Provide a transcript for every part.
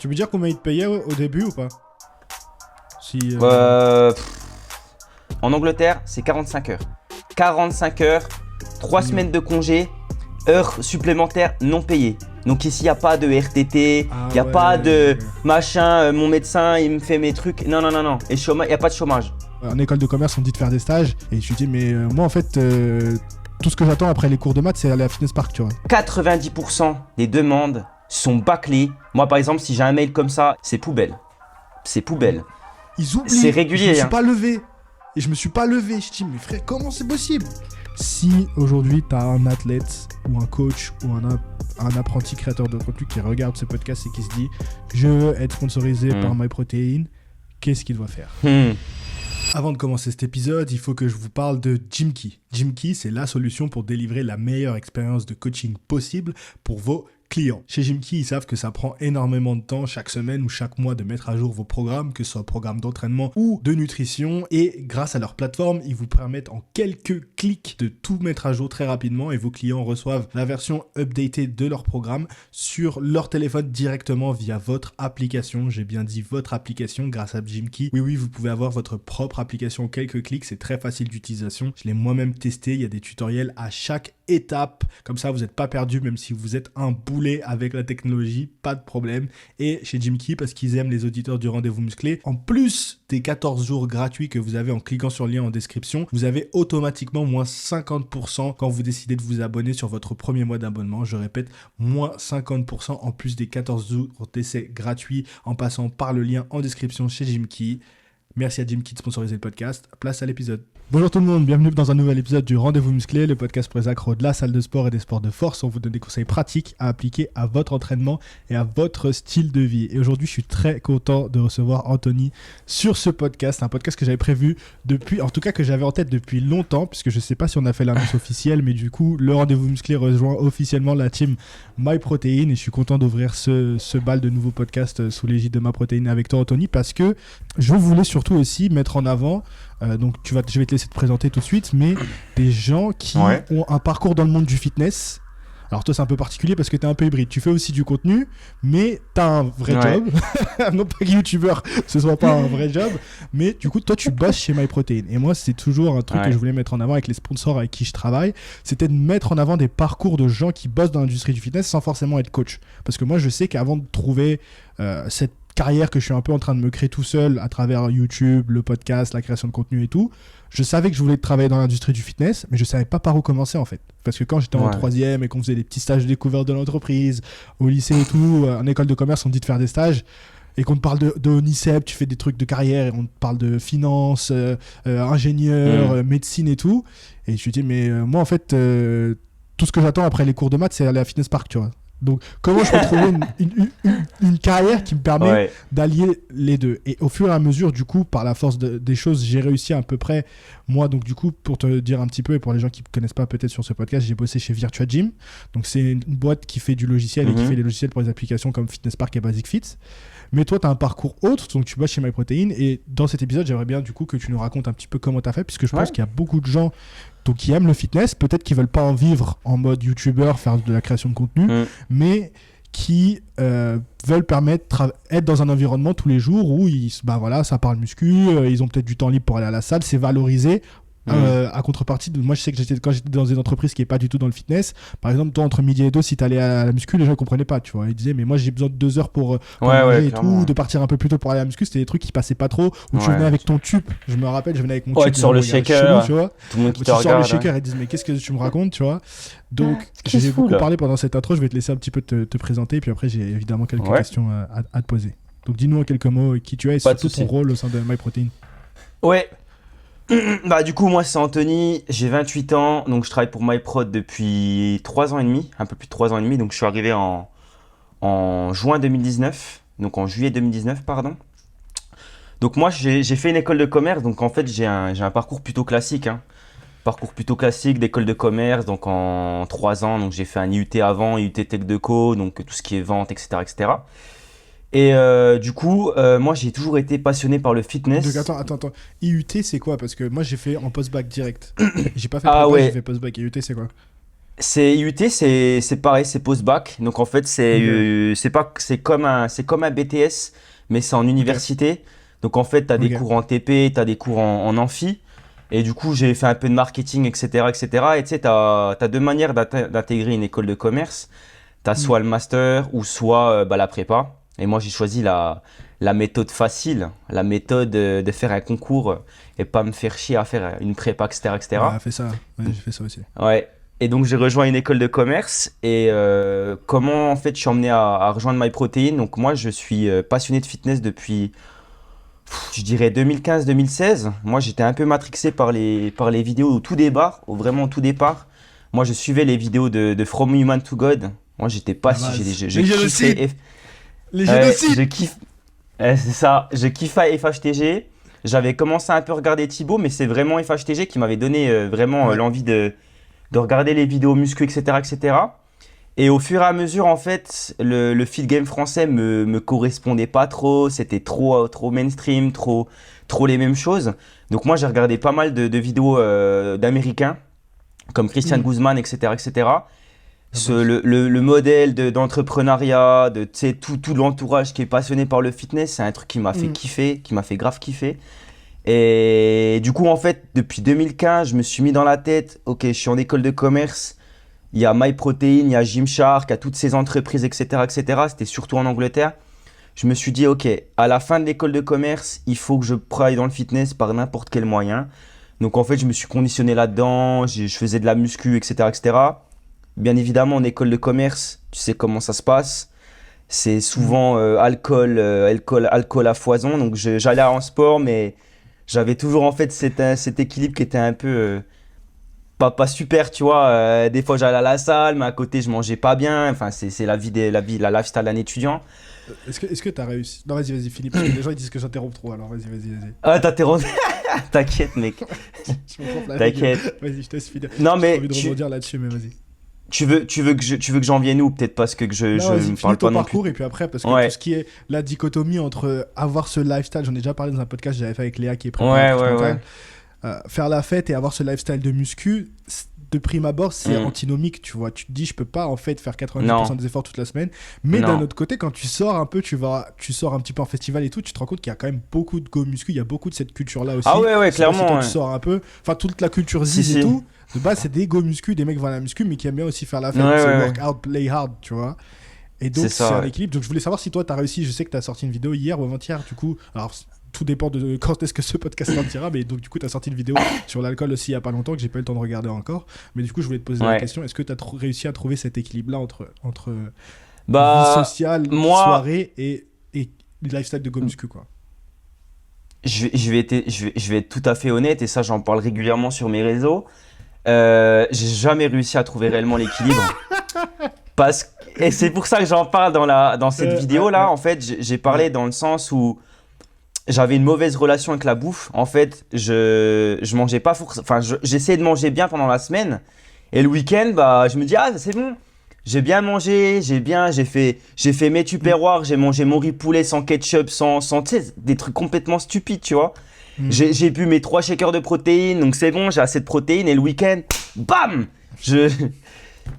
Tu peux dire combien ils te payaient au début ou pas? Si, En Angleterre, c'est 45 heures. 45 heures, 3 semaines de congé, heures supplémentaires non payées. Donc ici, il n'y a pas de RTT, il n'y a pas de machin, mon médecin, il me fait mes trucs. Non. Et il n'y a pas de chômage. En école de commerce, on dit de faire des stages. Et je me dis, mais moi, en fait, tout ce que j'attends après les cours de maths, c'est aller à Fitness Park, tu vois. 90% des demandes sont bâclées. Moi, par exemple, si j'ai un mail comme ça, c'est poubelle. C'est poubelle. Ils oublient. C'est régulier. Je me suis pas levé. Et je me suis pas levé. Je dis, mais frère, comment c'est possible? Si aujourd'hui, tu as un athlète ou un coach ou un apprenti créateur de contenu qui regarde ce podcast et qui se dit, je veux être sponsorisé par MyProtein, qu'est-ce qu'il doit faire? Avant de commencer cet épisode, il faut que je vous parle de Gymkey. Gymkey, c'est la solution pour délivrer la meilleure expérience de coaching possible pour vos clients. Chez Gymkey, ils savent que ça prend énormément de temps chaque semaine ou chaque mois de mettre à jour vos programmes, que ce soit programme d'entraînement ou de nutrition. Et grâce à leur plateforme, ils vous permettent en quelques clics de tout mettre à jour très rapidement et vos clients reçoivent la version updatée de leur programme sur leur téléphone directement via votre application. J'ai bien dit votre application grâce à Gymkey. Oui, vous pouvez avoir votre propre application en quelques clics. C'est très facile d'utilisation. Je l'ai moi-même testé. Il y a des tutoriels à chaque étape. Comme ça, vous n'êtes pas perdu même si vous êtes un boulet avec la technologie, pas de problème. Et chez Gymkey, parce qu'ils aiment les auditeurs du rendez-vous musclé, en plus des 14 jours gratuits que vous avez en cliquant sur le lien en description, vous avez automatiquement moins 50% quand vous décidez de vous abonner sur votre premier mois d'abonnement. Je répète, moins 50% en plus des 14 jours d'essai gratuits en passant par le lien en description chez Gymkey. Merci à Gymkey de sponsoriser le podcast. Place à l'épisode. Bonjour tout le monde, bienvenue dans un nouvel épisode du Rendez-vous Musclé, le podcast pour les accros de la salle de sport et des sports de force. On vous donne des conseils pratiques à appliquer à votre entraînement et à votre style de vie. Et aujourd'hui, je suis très content de recevoir Anthony sur ce podcast. Un podcast que j'avais prévu depuis, en tout cas que j'avais en tête depuis longtemps, puisque je ne sais pas si on a fait l'annonce officielle, mais du coup, le Rendez-vous Musclé rejoint officiellement la team MyProtein et je suis content d'ouvrir ce bal de nouveaux podcasts sous l'égide de MyProtein avec toi, Anthony, parce que je voulais surtout aussi mettre en avant donc je vais te laisser te présenter tout de suite, mais des gens qui ont un parcours dans le monde du fitness. Alors toi c'est un peu particulier parce que t'es un peu hybride, tu fais aussi du contenu, mais t'as un vrai job, non pas que youtubeur, ce soit pas un vrai job, mais du coup toi tu bosses chez MyProtein. Et moi c'est toujours un truc que je voulais mettre en avant avec les sponsors avec qui je travaille, c'était de mettre en avant des parcours de gens qui bossent dans l'industrie du fitness sans forcément être coach. Parce que moi je sais qu'avant de trouver cette carrière que je suis un peu en train de me créer tout seul à travers YouTube, le podcast, la création de contenu et tout, je savais que je voulais travailler dans l'industrie du fitness, mais je savais pas par où commencer en fait. Parce que quand j'étais en troisième et qu'on faisait des petits stages de découverte de l'entreprise, au lycée et tout, en école de commerce, on dit de faire des stages, et qu'on te parle de ONICEP, tu fais des trucs de carrière, et on te parle de finance, ingénieur, médecine et tout. Et je me dis, mais moi en fait, tout ce que j'attends après les cours de maths, c'est aller à Fitness Park, tu vois. Donc, comment je peux trouver une carrière qui me permet d'allier les deux? Et au fur et à mesure, du coup, par la force des choses, j'ai réussi à peu près, moi, donc du coup, pour te dire un petit peu, et pour les gens qui ne connaissent pas peut-être sur ce podcast, j'ai bossé chez Virtua Gym. Donc, c'est une boîte qui fait du logiciel et qui fait des logiciels pour les applications comme Fitness Park et Basic Fit. Mais toi, tu as un parcours autre, donc tu bosses chez MyProtein. Et dans cet épisode, j'aimerais bien du coup que tu nous racontes un petit peu comment tu as fait, puisque je pense qu'il y a beaucoup de gens qui aiment le fitness, peut-être qu'ils veulent pas en vivre en mode youtubeur, faire de la création de contenu, mais qui veulent être dans un environnement tous les jours où ça parle muscu, ils ont peut-être du temps libre pour aller à la salle, c'est valorisé. À contrepartie moi je sais que quand j'étais dans une entreprise qui est pas du tout dans le fitness, par exemple toi entre midi et 2 si t'allais à la muscu, les gens comprenaient pas, tu vois, ils disaient mais moi j'ai besoin de 2 heures pour manger et tout, de partir un peu plus tôt pour aller à la muscu, c'était des trucs qui passaient pas trop, où tu venais avec ton tube, je me rappelle, je venais avec mon tube sur le shaker, tu vois, tout le monde qui te regarde, regarde, le shaker et disent mais qu'est-ce que tu me racontes, tu vois. Donc j'ai beaucoup parlé pendant cette intro, je vais te laisser un petit peu te présenter, puis après j'ai évidemment quelques questions à te poser. Donc dis-nous en quelques mots qui tu es et surtout ton rôle au sein de MyProtein. Bah du coup moi c'est Anthony, j'ai 28 ans, donc je travaille pour MyProd depuis 3 ans et demi, un peu plus de 3 ans et demi, donc je suis arrivé en juin 2019, donc en juillet 2019 pardon. Donc moi j'ai fait une école de commerce, donc en fait j'ai un parcours plutôt classique, d'école de commerce, donc en 3 ans, donc j'ai fait un IUT avant, IUT Tech Deco, donc tout ce qui est vente, etc. etc. Et du coup, moi j'ai toujours été passionné par le fitness. Donc attends. IUT c'est quoi? Parce que moi j'ai fait en post-bac direct. J'ai pas fait prépa, j'ai fait post-bac. IUT c'est quoi? C'est IUT, c'est pareil, c'est post-bac. Donc en fait, c'est comme un BTS, mais c'est en Ok, université. Donc en fait, tu as des ok. cours en TP, tu as des cours en amphi. Et du coup, j'ai fait un peu de marketing, etc., etc. Et cetera. Et tu sais, tu as deux manières d'intégrer une école de commerce. Tu as Hmm. soit le master ou soit la prépa. Et moi, j'ai choisi la méthode facile, la méthode de faire un concours et pas me faire chier à faire une prépa, etc., Bah, etc. fais ça. Ouais, j'ai fait ça aussi. Ouais. Et donc j'ai rejoint une école de commerce. Et comment en fait je suis emmené à rejoindre MyProtein. Donc moi je suis passionné de fitness depuis, je dirais 2015-2016. Moi j'étais un peu matrixé par les vidéos au tout départ, vraiment au tout départ. Moi je suivais les vidéos de From Human to God. Moi j'étais pas La si base. je Les génocides! kiffais Les je génocides! kiffe c'est ça, je kiffais FHTG. J'avais commencé à un peu regarder Thibaut, mais c'est vraiment FHTG qui m'avait donné vraiment Ouais. l'envie de regarder les vidéos muscu, etc., etc. Et cetera. Et au fur et à mesure, en fait, le feed game français me correspondait pas trop. C'était trop mainstream, trop les mêmes choses. Donc moi, j'ai regardé pas mal de vidéos d'Américains, comme Christian Hmm. Guzman, etc., etc. La base. Le modèle d'entrepreneuriat, tu sais, tout l'entourage qui est passionné par le fitness, c'est un truc qui m'a fait Hmm. kiffer, qui m'a fait grave kiffer. Et du coup, en fait, depuis 2015, je me suis mis dans la tête, ok, je suis en école de commerce, il y a MyProtein, il y a Gymshark, il y a toutes ces entreprises, etc., etc. C'était surtout en Angleterre. Je me suis dit, ok, à la fin de l'école de commerce, il faut que je praille dans le fitness par n'importe quel moyen. Donc en fait, je me suis conditionné là-dedans, je faisais de la muscu, etc., etc. Bien évidemment, en école de commerce, tu sais comment ça se passe. C'est Hmm. souvent alcool à foison. Donc j'allais en sport, mais j'avais toujours en fait cet équilibre qui était un peu pas super, tu vois. Des fois j'allais à la salle, mais à côté je mangeais pas bien. Enfin, c'est la lifestyle d'un étudiant. Est-ce que t'as réussi? Non, vas-y, Philippe, parce que les gens ils disent que j'interromps trop, alors vas-y. Ah, t'interromps. T'inquiète, mec. Je me pompe la règle. T'inquiète. Vas-y, je te laisse finir. Non, J'ai trop mais envie de rebondir là-dessus, mais vas-y. tu veux que j'en vienne où? Peut-être parce que Non, je vas-y, me finis parle ton pas non plus. parcours et puis après, parce que tout Ouais, ce qui est la dichotomie entre avoir ce lifestyle, j'en ai déjà parlé dans un podcast que j'avais fait avec Léa qui est ouais, préparatrice ouais, ouais. mentale, faire la fête et avoir ce lifestyle de muscu, de prime abord, c'est Hmm. antinomique, tu vois. Tu te dis, je peux pas en fait faire 90% Non, des efforts toute la semaine. Mais d'un non. autre côté, quand tu sors un peu, tu sors un petit peu en festival et tout, tu te rends compte qu'il y a quand même beaucoup de go muscu, il y a beaucoup de cette culture-là Ah aussi. ouais, ouais, Je sais pas si toi clairement, tu ouais. sors un peu, enfin toute la culture Si, ziz et si. tout. De base, c'est des go muscu, des mecs vont à la muscu, mais qui aiment bien aussi faire la Ouais, fête. ouais, C'est ouais. work out, play hard, tu vois. Et C'est donc, c'est ça, un ouais. équilibre. Donc, je voulais savoir si toi, tu as réussi. Je sais que tu as sorti une vidéo hier ou avant-hier, du coup. Alors, tout dépend de quand est-ce que ce podcast sortira. Mais donc, du coup, tu as sorti une vidéo sur l'alcool aussi il y a pas longtemps que j'ai pas eu le temps de regarder encore. Mais du coup, je voulais te poser la Ouais. question est-ce que tu as réussi à trouver cet équilibre-là entre vie Bah, sociale, moi, soirée et lifestyle de go muscu, quoi? je vais être tout à fait honnête, et ça, j'en parle régulièrement sur mes réseaux. J'ai jamais réussi à trouver réellement l'équilibre. Et c'est pour ça que j'en parle dans cette Ouais, vidéo-là. ouais, En fait, j'ai ouais. parlé dans le sens où j'avais une mauvaise relation avec la bouffe. En fait, je mangeais pas forcément. Enfin, j'essayais de manger bien pendant la semaine. Et le week-end, bah, je me dis, ah, c'est bon. J'ai bien mangé, j'ai fait mes Mm, tupperwares, j'ai mangé mon riz poulet sans ketchup, tu sais, des trucs complètement stupides, tu vois. mm. J'ai bu mes 3 shakers de protéines, donc c'est bon, j'ai assez de protéines. Et le week-end, bam! Je,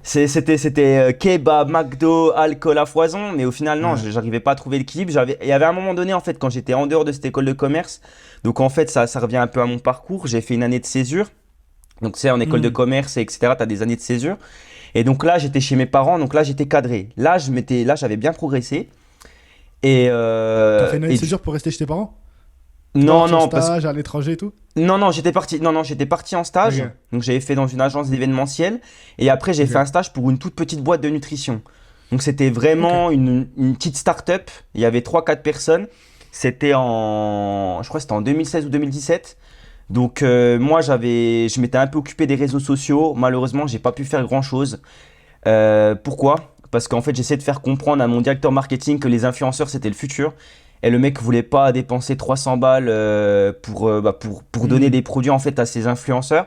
c'était kebab, McDo, alcool à foison, mais au final, non, Ouais. j'arrivais pas à trouver l'équilibre. Il y avait un moment donné, en fait, quand j'étais en dehors de cette école de commerce, donc en fait, ça revient un peu à mon parcours. J'ai fait une année de césure, donc tu sais, en école de Mm. commerce, etc., tu as des années de césure. Et donc là, j'étais chez mes parents, donc là, j'étais cadré. Là, j'avais bien progressé. T'as fait une année Et de césure pour rester chez tes parents? T'es pas non, parti en non, parce stage à l'étranger et tout? non, j'étais parti en stage. Ok, Donc j'avais fait dans une agence d'événementiel. Et après, j'ai fait un ok, stage pour une toute petite boîte de nutrition. Donc c'était ok. vraiment une petite start-up. Il y avait trois quatre personnes. Je crois que c'était en 2016 ou 2017. Donc moi, je m'étais un peu occupé des réseaux sociaux. Malheureusement, j'ai pas pu faire grand-chose. Pourquoi? Parce qu'en fait, j'essaie de faire comprendre à mon directeur marketing que les influenceurs, c'était le futur. Et le mec voulait pas dépenser 300 balles pour donner Mm. des produits en fait à ses influenceurs.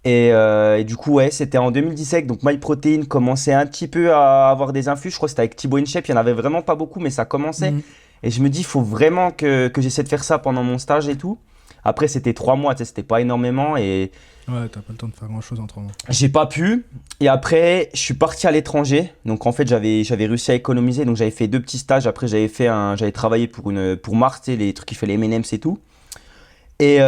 Et du coup, ouais, c'était en 2017. Donc, MyProtein commençait un petit peu à avoir des influx. Je crois que c'était avec Thibaut InShape. Il n'y en avait vraiment pas beaucoup, mais ça commençait. Mm. Et je me dis, il faut vraiment que j'essaie de faire ça pendant mon stage et tout. Après, c'était 3 mois, tu sais, c'était pas énormément et Ouais, t'as pas le temps de faire grand-chose entre temps. j'ai pas pu. Et après, je suis parti à l'étranger. Donc, en fait, j'avais réussi à économiser. Donc, j'avais fait 2 petits stages. Après, j'avais travaillé pour Mars, tu sais, les trucs qui fait les M&M's et tout. Et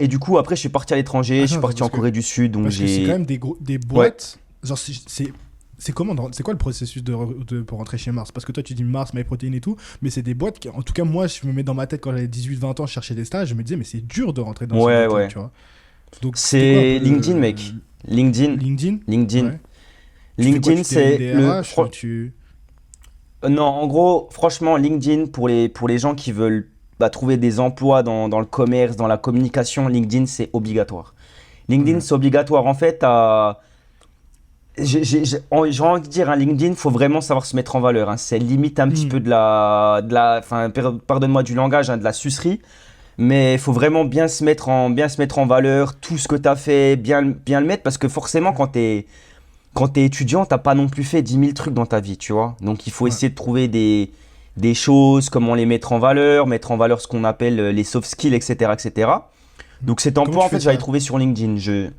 du coup, après, je suis parti à l'étranger. Je suis Attends, parti en Corée du Sud. Donc, parce que c'est quand j'ai. même des boîtes. Genre, c'est comment c'est quoi le processus pour rentrer chez Mars? Parce que toi, tu dis Mars, MyProtein et tout, mais c'est des boîtes qui, en tout cas, moi, je me mets dans ma tête quand j'avais 18-20 ans, je cherchais des stages, je me disais, mais c'est dur de rentrer dans ces Ouais, boîtes-là, ouais. tu vois. Donc, c'était quoi un C'est peu LinkedIn, mec. LinkedIn. LinkedIn? LinkedIn. Ouais. Tu fais quoi? LinkedIn, Tu t'es c'est DRH ou tu... Non, en gros, franchement, LinkedIn, pour les gens qui veulent trouver des emplois dans le commerce, dans la communication, LinkedIn, c'est obligatoire. LinkedIn, Ouais. c'est obligatoire. En fait, j'ai envie de dire, hein, LinkedIn, faut vraiment savoir se mettre en valeur. Hein. C'est limite un petit peu enfin, pardonne-moi du langage, hein, de la sucerie. Mais il faut vraiment bien se mettre en valeur, tout ce que tu as fait, bien le mettre, parce que forcément, quand t'es étudiant, t'as pas non plus fait 10 000 trucs dans ta vie, tu vois. Donc il faut Ouais. essayer de trouver des choses, comment les mettre en valeur ce qu'on appelle les soft skills, etc., etc. Donc cet Comment emploi, tu en fais fait, j'avais ça? trouvé sur LinkedIn.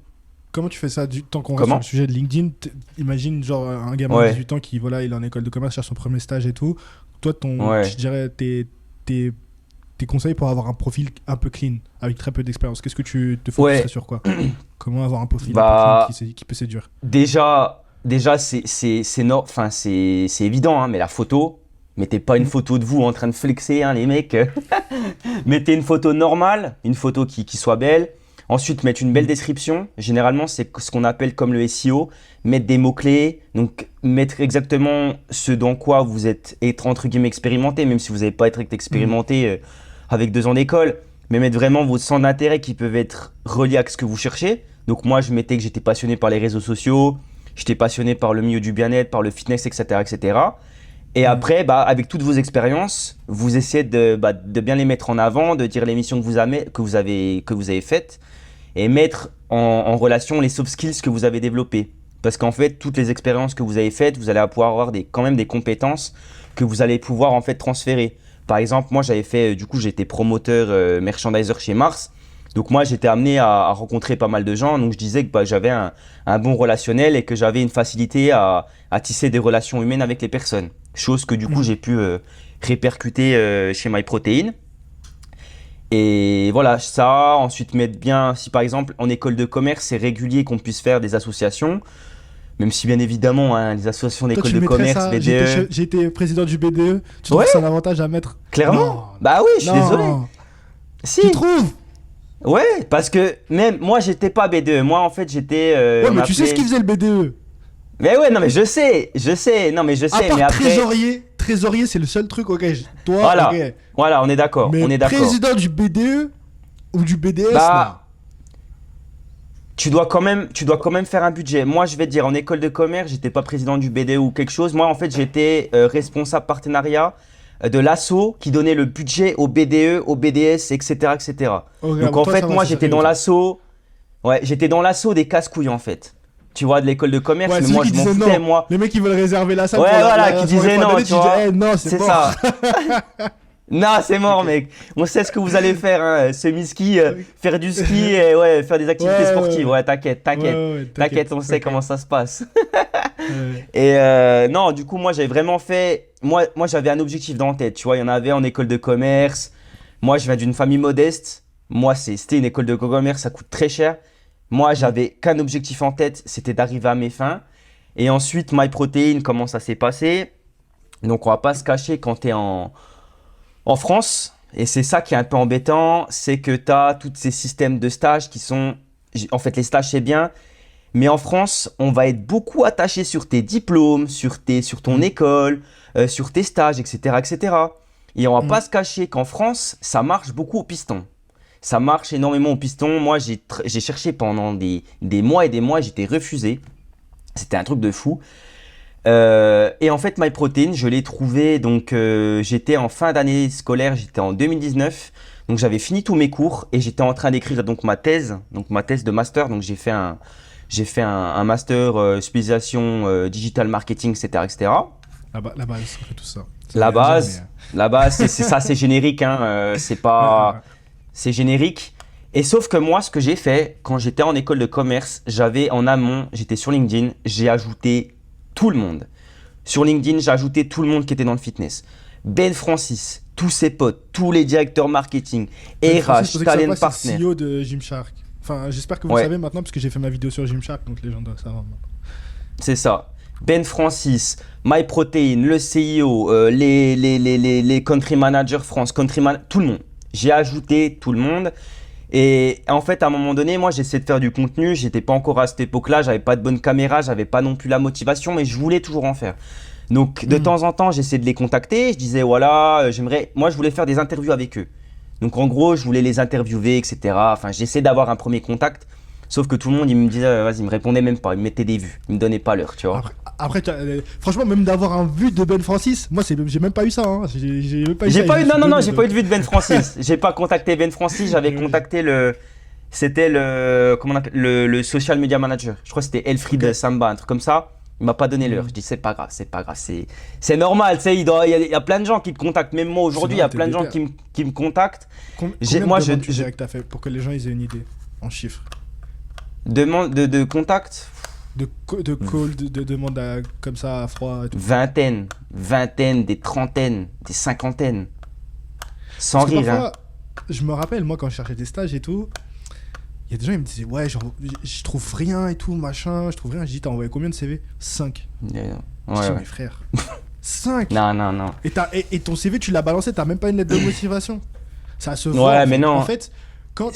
Comment tu fais ça tant qu'on reste sur le Comment? sujet de LinkedIn? Imagine genre un gamin de Ouais, 18 ans qui voilà, il est en école de commerce, cherche son premier stage et tout. Toi, je ouais. dirais tes, tes conseils pour avoir un profil un peu clean, avec très peu d'expérience. Qu'est-ce que tu te focuserais Ouais, sur quoi? Comment avoir un profil un peu clean bah qui peut séduire? déjà enfin, c'est évident, hein, mais la photo, mettez pas une Mm. photo de vous en train de flexer, hein, les mecs. Mettez une photo normale, une photo qui soit belle. Ensuite, mettre une belle Mm. description. Généralement, c'est ce qu'on appelle comme le SEO. Mettre des mots-clés. Donc, mettre exactement ce dans quoi vous être entre guillemets expérimenté, même si vous n'avez pas été Mm. expérimenté avec 2 ans d'école. Mais mettre vraiment vos centres d'intérêt qui peuvent être reliés à ce que vous cherchez. Donc, moi, je mettais que j'étais passionné par les réseaux sociaux. J'étais passionné par le milieu du bien-être, par le fitness, etc., etc. Et Mm. après, avec toutes vos expériences, vous essayez de bien les mettre en avant, de dire les missions que vous avez faites et mettre en relation les soft skills que vous avez développés. Parce qu'en fait, toutes les expériences que vous avez faites, vous allez pouvoir avoir quand même des compétences que vous allez pouvoir en fait transférer. Par exemple, moi j'avais fait, du coup j'étais promoteur merchandiser chez Mars. Donc moi j'étais amené à rencontrer pas mal de gens. Donc je disais que j'avais un bon relationnel et que j'avais une facilité à tisser des relations humaines avec les personnes. Chose que du coup Mm. j'ai pu répercuter chez MyProtein. Et voilà, ça, ensuite mettre bien, si par exemple en école de commerce, c'est régulier qu'on puisse faire des associations, même si bien évidemment, hein, les associations Toi, d'école tu de mettrais commerce, ça. BDE, J'ai été président du BDE. Tu trouves ouais, que c'est un avantage à mettre? clairement, Non, bah oui, je suis désolé. non. Tu Si, trouves? ouais, parce que même moi, j'étais pas BDE, moi en fait, j'étais, Ouais, on mais tu sais ce appelait... qu'il faisait le BDE. Mais ouais, non mais non mais je À sais, mais part après, trésorier, c'est le seul truc, ok. Toi, ok. voilà, voilà, on est d'accord, Mais on est d'accord. président du BDE ou du BDS, non. Bah, tu dois quand même faire un budget. Moi, je vais te dire, en école de commerce, j'étais pas président du BDE ou quelque chose. Moi, en fait, j'étais responsable partenariat de l'asso qui donnait le budget au BDE, au BDS, etc., etc. Ok, Donc, bon, en toi, ça fait, va, moi, c'est j'étais sérieux, dans ok. l'asso. Ouais, j'étais dans l'asso des casse-couilles, en fait. Tu vois, de l'école de commerce, Ouais, mais celui moi, qui je m'en disait foutais, non. moi. Les mecs, qui veulent réserver la salle Ouais, pour voilà, la qui soirée disait non, pandémie, tu tu dis, vois. eh, non, c'est C'est mort. ça. Non, c'est mort, Ok. mec. On sait ce que vous allez faire, hein. Semi-ski, Ok. faire du ski et ouais, faire des Ouais, activités sportives. ouais, Ouais, t'inquiète, ouais, t'inquiète. ouais, ouais, T'inquiète, t'inquiète. on sait Ok. comment ça se passe. Ouais. Et non, du coup, moi, j'avais vraiment fait. Moi j'avais un objectif dans la tête. Tu vois, il y en avait en école de commerce. Moi, je viens d'une famille modeste. Moi, c'était une école de commerce, ça coûte très cher. Moi, Mm. j'avais qu'un objectif en tête, c'était d'arriver à mes fins. Et ensuite, MyProtein, comment ça s'est passé? Donc, on va pas se cacher quand tu es en France. Et c'est ça qui est un peu embêtant, c'est que tu as tous ces systèmes de stages qui sont. En fait, les stages, c'est bien. Mais en France, on va être beaucoup attaché sur tes diplômes, sur ton Mm. école, sur tes stages, etc., etc. Et cetera. Et on va Mm. pas se cacher qu'en France, ça marche beaucoup au piston. Ça marche énormément au piston. Moi, j'ai cherché pendant des mois et des mois, j'étais refusé. C'était un truc de fou. Et en fait, MyProtein, je l'ai trouvé. Donc, j'étais en fin d'année scolaire, j'étais en 2019. Donc, j'avais fini tous mes cours et j'étais en train d'écrire donc ma thèse de master. Donc, j'ai fait un master spécialisation digital marketing, etc., etc. La base, on fait tout ça. Ça veut La rien dire, mais. base, la base, c'est ça, c'est générique, hein, c'est Ouais, ouais, pas, ouais. c'est générique. Et sauf que moi, ce que j'ai fait, quand j'étais en école de commerce, j'avais en amont, j'étais sur LinkedIn, j'ai ajouté tout le monde. Sur LinkedIn, j'ai ajouté tout le monde qui était dans le fitness. Ben Francis, tous ses potes, tous les directeurs marketing, RH, talent partner. C'est le CEO de Gymshark. Enfin, j'espère que vous le savez maintenant parce que j'ai fait ma vidéo sur Gymshark, donc les gens doivent savoir maintenant. C'est ça. Ben Francis, MyProtein, le CEO, les country managers France, tout le monde. J'ai ajouté tout le monde. Et en fait, à un moment donné, moi, j'essayais de faire du contenu. J'étais pas encore à cette époque-là. J'avais pas de bonne caméra. J'avais pas non plus la motivation, mais je voulais toujours en faire. Donc, de temps en temps, j'essayais de les contacter. Je disais, voilà, moi, je voulais faire des interviews avec eux. Donc, en gros, je voulais les interviewer, etc. Enfin, j'essayais d'avoir un premier contact. Sauf que tout le monde, il me disait, vas-y, il me répondait même pas. Il me mettait des vues. Il me donnait pas l'heure, tu vois. Après, franchement, même d'avoir un vu de Ben Francis, moi, j'ai même pas eu ça. Hein. J'ai même pas eu ça. Non, j'ai pas eu de vue de Ben Francis. J'ai pas contacté Ben Francis. J'avais contacté c'était comment on appelle, le social media manager. Je crois que c'était Elfried Samba, un truc comme ça. Il m'a pas donné l'heure. Je dis, c'est pas grave. C'est normal, tu sais. Il y a plein de gens qui te contactent. Même moi, aujourd'hui, il y a plein de gens qui me contactent. Combien de demandes t'as fait pour que les gens ils aient une idée en chiffres? De contact. De call, de demande comme ça à froid et tout. Vingtaine, des trentaines, des cinquantaines. Sans rire. Parfois, je me rappelle, moi, quand je cherchais des stages et tout, il y a des gens qui me disaient, ouais, genre, je trouve rien et tout, machin, je trouve rien. Je dis, t'as envoyé combien de CV? 5. Je dis, mes frères, 5. Non. Et ton CV, tu l'as balancé, t'as même pas une lettre de motivation. Ça se voit. Ouais, mais non. En fait, quand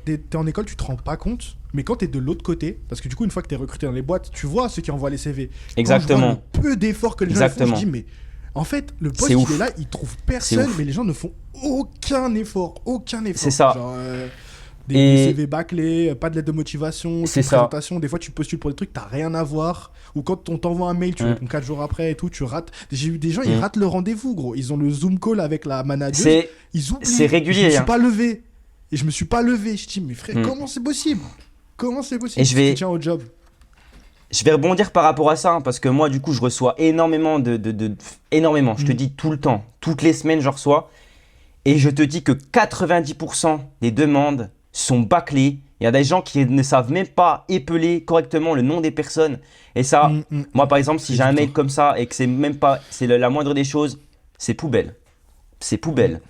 t'es en école, tu te rends pas compte. Mais quand t'es de l'autre côté, parce que du coup, une fois que t'es recruté dans les boîtes, tu vois ceux qui envoient les CV. Exactement. Quand je vois le peu d'efforts que les gens font, je dis, mais en fait, le poste, il est là, il trouve personne, mais les gens ne font aucun effort. C'est ça. Genre, des CV bâclés, pas de lettre de motivation, c'est présentation. Des fois, tu postules pour des trucs, t'as rien à voir. Ou quand on t'envoie un mail, tu réponds 4 jours après et tout, tu rates. J'ai eu des gens, ils ratent le rendez-vous, gros. Ils ont le Zoom call avec la manager. Ils oublient. C'est régulier. Je me suis pas levé. Et je me suis pas levé. Je dis, mais frère, comment c'est possible? Comment c'est possible? Et tiens au job. Je vais rebondir par rapport à ça, hein, parce que moi, du coup, je reçois énormément énormément. Je te dis tout le temps, toutes les semaines, je reçois. Et je te dis que 90% des demandes sont bâclées. Il y a des gens qui ne savent même pas épeler correctement le nom des personnes. Et ça, moi, par exemple, si j'ai un mail comme ça et que c'est même pas, c'est la moindre des choses, c'est poubelle. C'est poubelle.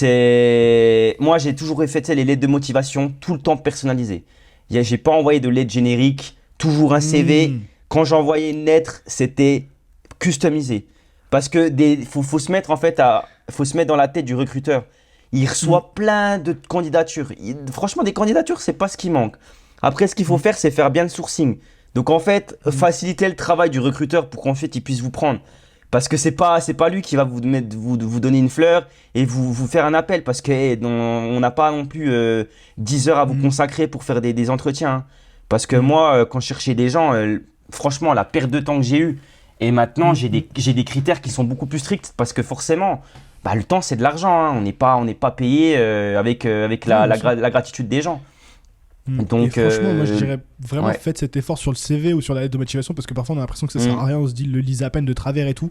Moi, j'ai toujours fait les lettres de motivation tout le temps personnalisées. J'ai pas envoyé de lettre générique, toujours un CV. Quand j'envoyais une lettre, c'était customisé. Parce que faut se mettre faut se mettre dans la tête du recruteur. Il reçoit plein de candidatures. Franchement, des candidatures, c'est pas ce qui manque. Après, ce qu'il faut faire, c'est faire bien le sourcing. Donc en fait, faciliter le travail du recruteur pour qu'ensuite il puisse vous prendre. Parce que c'est pas lui qui va vous donner une fleur et vous faire un appel. Parce qu'on n'a pas non plus 10 heures à vous consacrer pour faire des entretiens. Hein. Parce que moi, quand je cherchais des gens, franchement, la perte de temps que j'ai eue, et maintenant, j'ai des critères qui sont beaucoup plus stricts. Parce que forcément, le temps, c'est de l'argent. Hein. On n'est pas payé avec la gratitude des gens. Donc, et franchement, moi je dirais vraiment faites cet effort sur le CV ou sur la lettre de motivation parce que parfois on a l'impression que ça sert à rien, on se dit le lisez à peine de travers et tout.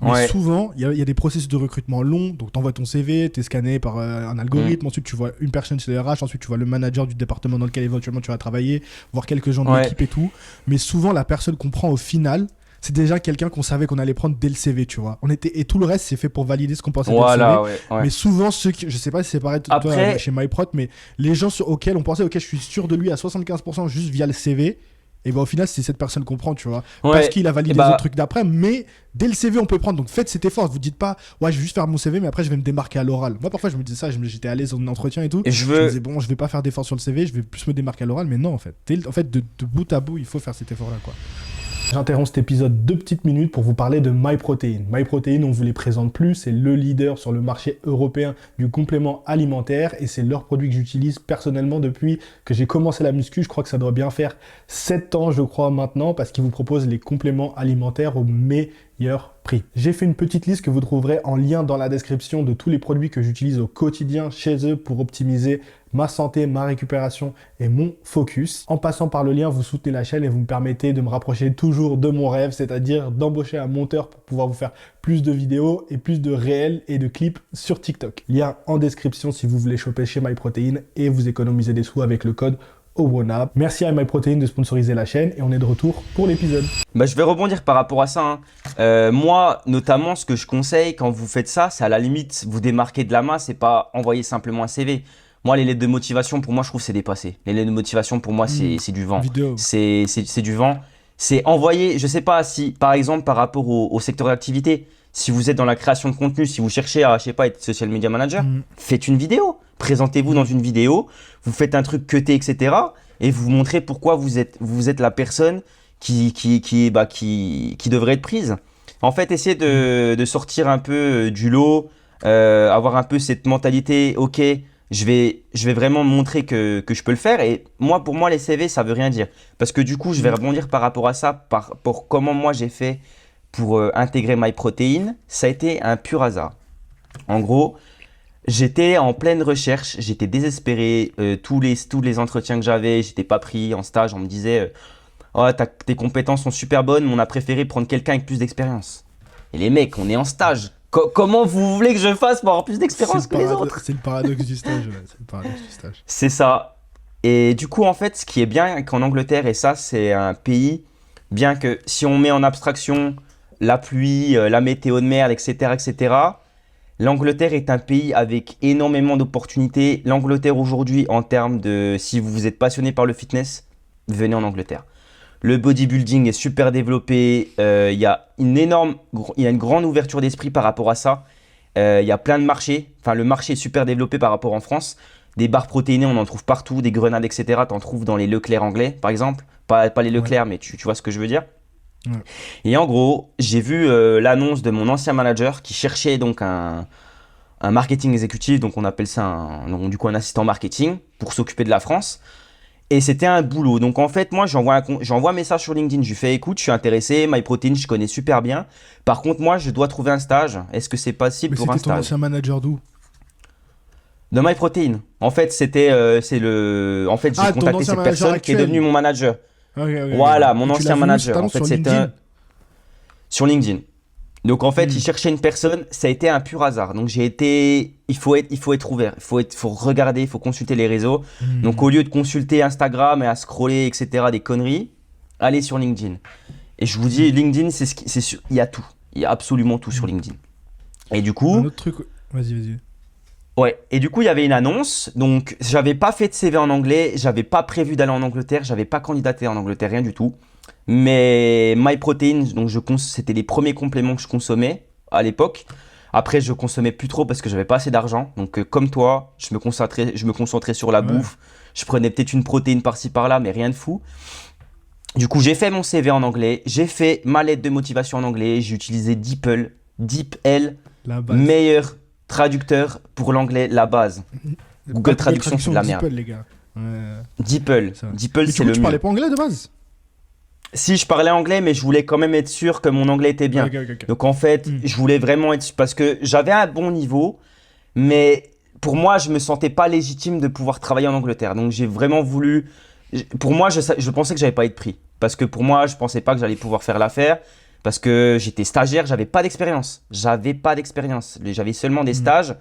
Mais souvent, il y a des processus de recrutement longs, donc t'envoies ton CV, t'es scanné par un algorithme, ensuite tu vois une personne chez les RH, ensuite tu vois le manager du département dans lequel éventuellement tu vas travailler, voir quelques gens de l'équipe et tout. Mais souvent, la personne qu'on prend au final, c'est déjà quelqu'un qu'on savait qu'on allait prendre dès le CV, tu vois. Et tout le reste, c'est fait pour valider ce qu'on pensait dès le CV. Mais souvent, je sais pas si c'est pareil toi, chez MyProt, mais les gens auxquels on pensait, je suis sûr de lui à 75% juste via le CV, et ben au final, c'est cette personne qu'on prend, tu vois. Parce qu'il a validé les autres trucs d'après, mais dès le CV, on peut prendre. Donc faites cet effort. Vous dites pas, je vais juste faire mon CV, mais après, je vais me démarquer à l'oral. Moi, parfois, je me disais ça, j'étais à l'aise en entretien et tout. Je me disais, je vais pas faire d'effort sur le CV, je vais plus me démarquer à l'oral, mais non, en fait. De bout à bout, il faut faire cet effort-là, quoi. J'interromps cet épisode 2 petites minutes pour vous parler de MyProtein. MyProtein, on ne vous les présente plus, c'est le leader sur le marché européen du complément alimentaire et c'est leur produit que j'utilise personnellement depuis que j'ai commencé la muscu. Je crois que ça doit bien faire 7 ans, je crois, maintenant, parce qu'ils vous proposent les compléments alimentaires aux meilleurs meilleur prix. J'ai fait une petite liste que vous trouverez en lien dans la description de tous les produits que j'utilise au quotidien chez eux pour optimiser ma santé, ma récupération et mon focus. En passant par le lien, vous soutenez la chaîne et vous me permettez de me rapprocher toujours de mon rêve, c'est-à-dire d'embaucher un monteur pour pouvoir vous faire plus de vidéos et plus de réels et de clips sur TikTok. Lien en description si vous voulez choper chez MyProtein et vous économiser des sous avec le code OWONAP. Merci à MyProtein de sponsoriser la chaîne et on est de retour pour l'épisode. Je vais rebondir par rapport à ça. Moi, notamment, ce que je conseille quand vous faites ça, c'est à la limite vous démarquer de la masse et pas envoyer simplement un CV. Moi, les lettres de motivation, pour moi, je trouve que c'est dépassé. Les lettres de motivation, pour moi, c'est du vent. C'est du vent. C'est envoyer, je sais pas si, par exemple, par rapport au secteur d'activité, si vous êtes dans la création de contenu, si vous cherchez à, je sais pas, être social media manager, faites une vidéo. Présentez-vous dans une vidéo, vous faites un truc cuté, etc. Et vous montrez pourquoi vous êtes la personne qui devrait être prise. En fait, essayez de sortir un peu du lot, avoir un peu cette mentalité, ok, je vais vraiment montrer que je peux le faire. Et moi, pour moi, les CV, ça veut rien dire. Parce que du coup, je vais rebondir par rapport à ça, pour comment moi j'ai fait pour intégrer MyProtein. Ça a été un pur hasard. En gros, j'étais en pleine recherche, j'étais désespéré. Tous les entretiens que j'avais, j'étais pas pris en stage. On me disait, oh, tes compétences sont super bonnes, mais on a préféré prendre quelqu'un avec plus d'expérience. Et les mecs, on est en stage. Comment vous voulez que je fasse pour avoir plus d'expérience que les autres? C'est le paradoxe du stage. Ouais, c'est le paradoxe du stage. C'est ça. Et du coup, en fait, ce qui est bien qu'en Angleterre, et ça, c'est un pays, bien que si on met en abstraction la pluie, la météo de merde, etc., l'Angleterre est un pays avec énormément d'opportunités. L'Angleterre aujourd'hui, en termes de, si vous êtes passionné par le fitness, venez en Angleterre. Le bodybuilding est super développé. Il y a une grande ouverture d'esprit par rapport à ça. Il y a plein de marchés. Enfin, le marché est super développé par rapport en France. Des barres protéinées, on en trouve partout. Des grenades, etc. T'en trouves dans les Leclerc anglais, par exemple. Pas les Leclerc, mais tu vois ce que je veux dire. Ouais. Et en gros, j'ai vu l'annonce de mon ancien manager qui cherchait donc un marketing exécutif. Donc, on appelle ça un assistant marketing pour s'occuper de la France. Et c'était un boulot. Donc en fait, moi, j'envoie un message sur LinkedIn. Je lui fais, écoute, je suis intéressé, MyProtein, je connais super bien. Par contre, moi, je dois trouver un stage. Est-ce que c'est possible pour un stage? C'était ton ancien manager d'où? De MyProtein. En fait, j'ai contacté cette personne actuel qui est devenue mon manager. Okay. Voilà, mon ancien manager. En fait, c'était sur LinkedIn. Donc en fait, il cherchait une personne, ça a été un pur hasard. Donc il faut être ouvert, il faut regarder, il faut consulter les réseaux. Donc au lieu de consulter Instagram et à scroller, etc., des conneries, allez sur LinkedIn. Et je vous dis, LinkedIn, il y a tout, il y a absolument tout sur LinkedIn. Et du coup, un autre truc, vas-y. Ouais, et du coup, il y avait une annonce. Donc j'avais pas fait de CV en anglais, j'avais pas prévu d'aller en Angleterre, j'avais pas candidaté en Angleterre, rien du tout. Mais MyProtein, donc c'était les premiers compléments que je consommais à l'époque. Après, je consommais plus trop parce que j'avais pas assez d'argent. Donc, comme toi, je me concentrais sur la bouffe. Je prenais peut-être une protéine par-ci par-là, mais rien de fou. Du coup, j'ai fait mon CV en anglais. J'ai fait ma lettre de motivation en anglais. J'ai utilisé DeepL, meilleur traducteur pour l'anglais, la base. Google Traduction, c'est de la merde. DeepL, les gars. DeepL, c'est le mieux. Tu parlais pas anglais de base? Si, je parlais anglais, mais je voulais quand même être sûr que mon anglais était bien. Okay. Donc en fait, je voulais vraiment être... Parce que j'avais un bon niveau, mais pour moi, je me sentais pas légitime de pouvoir travailler en Angleterre. Donc j'ai vraiment voulu... Pour moi, je pensais que j'allais pas être pris. Parce que pour moi, je pensais pas que j'allais pouvoir faire l'affaire. Parce que j'étais stagiaire, j'avais pas d'expérience. J'avais seulement des stages.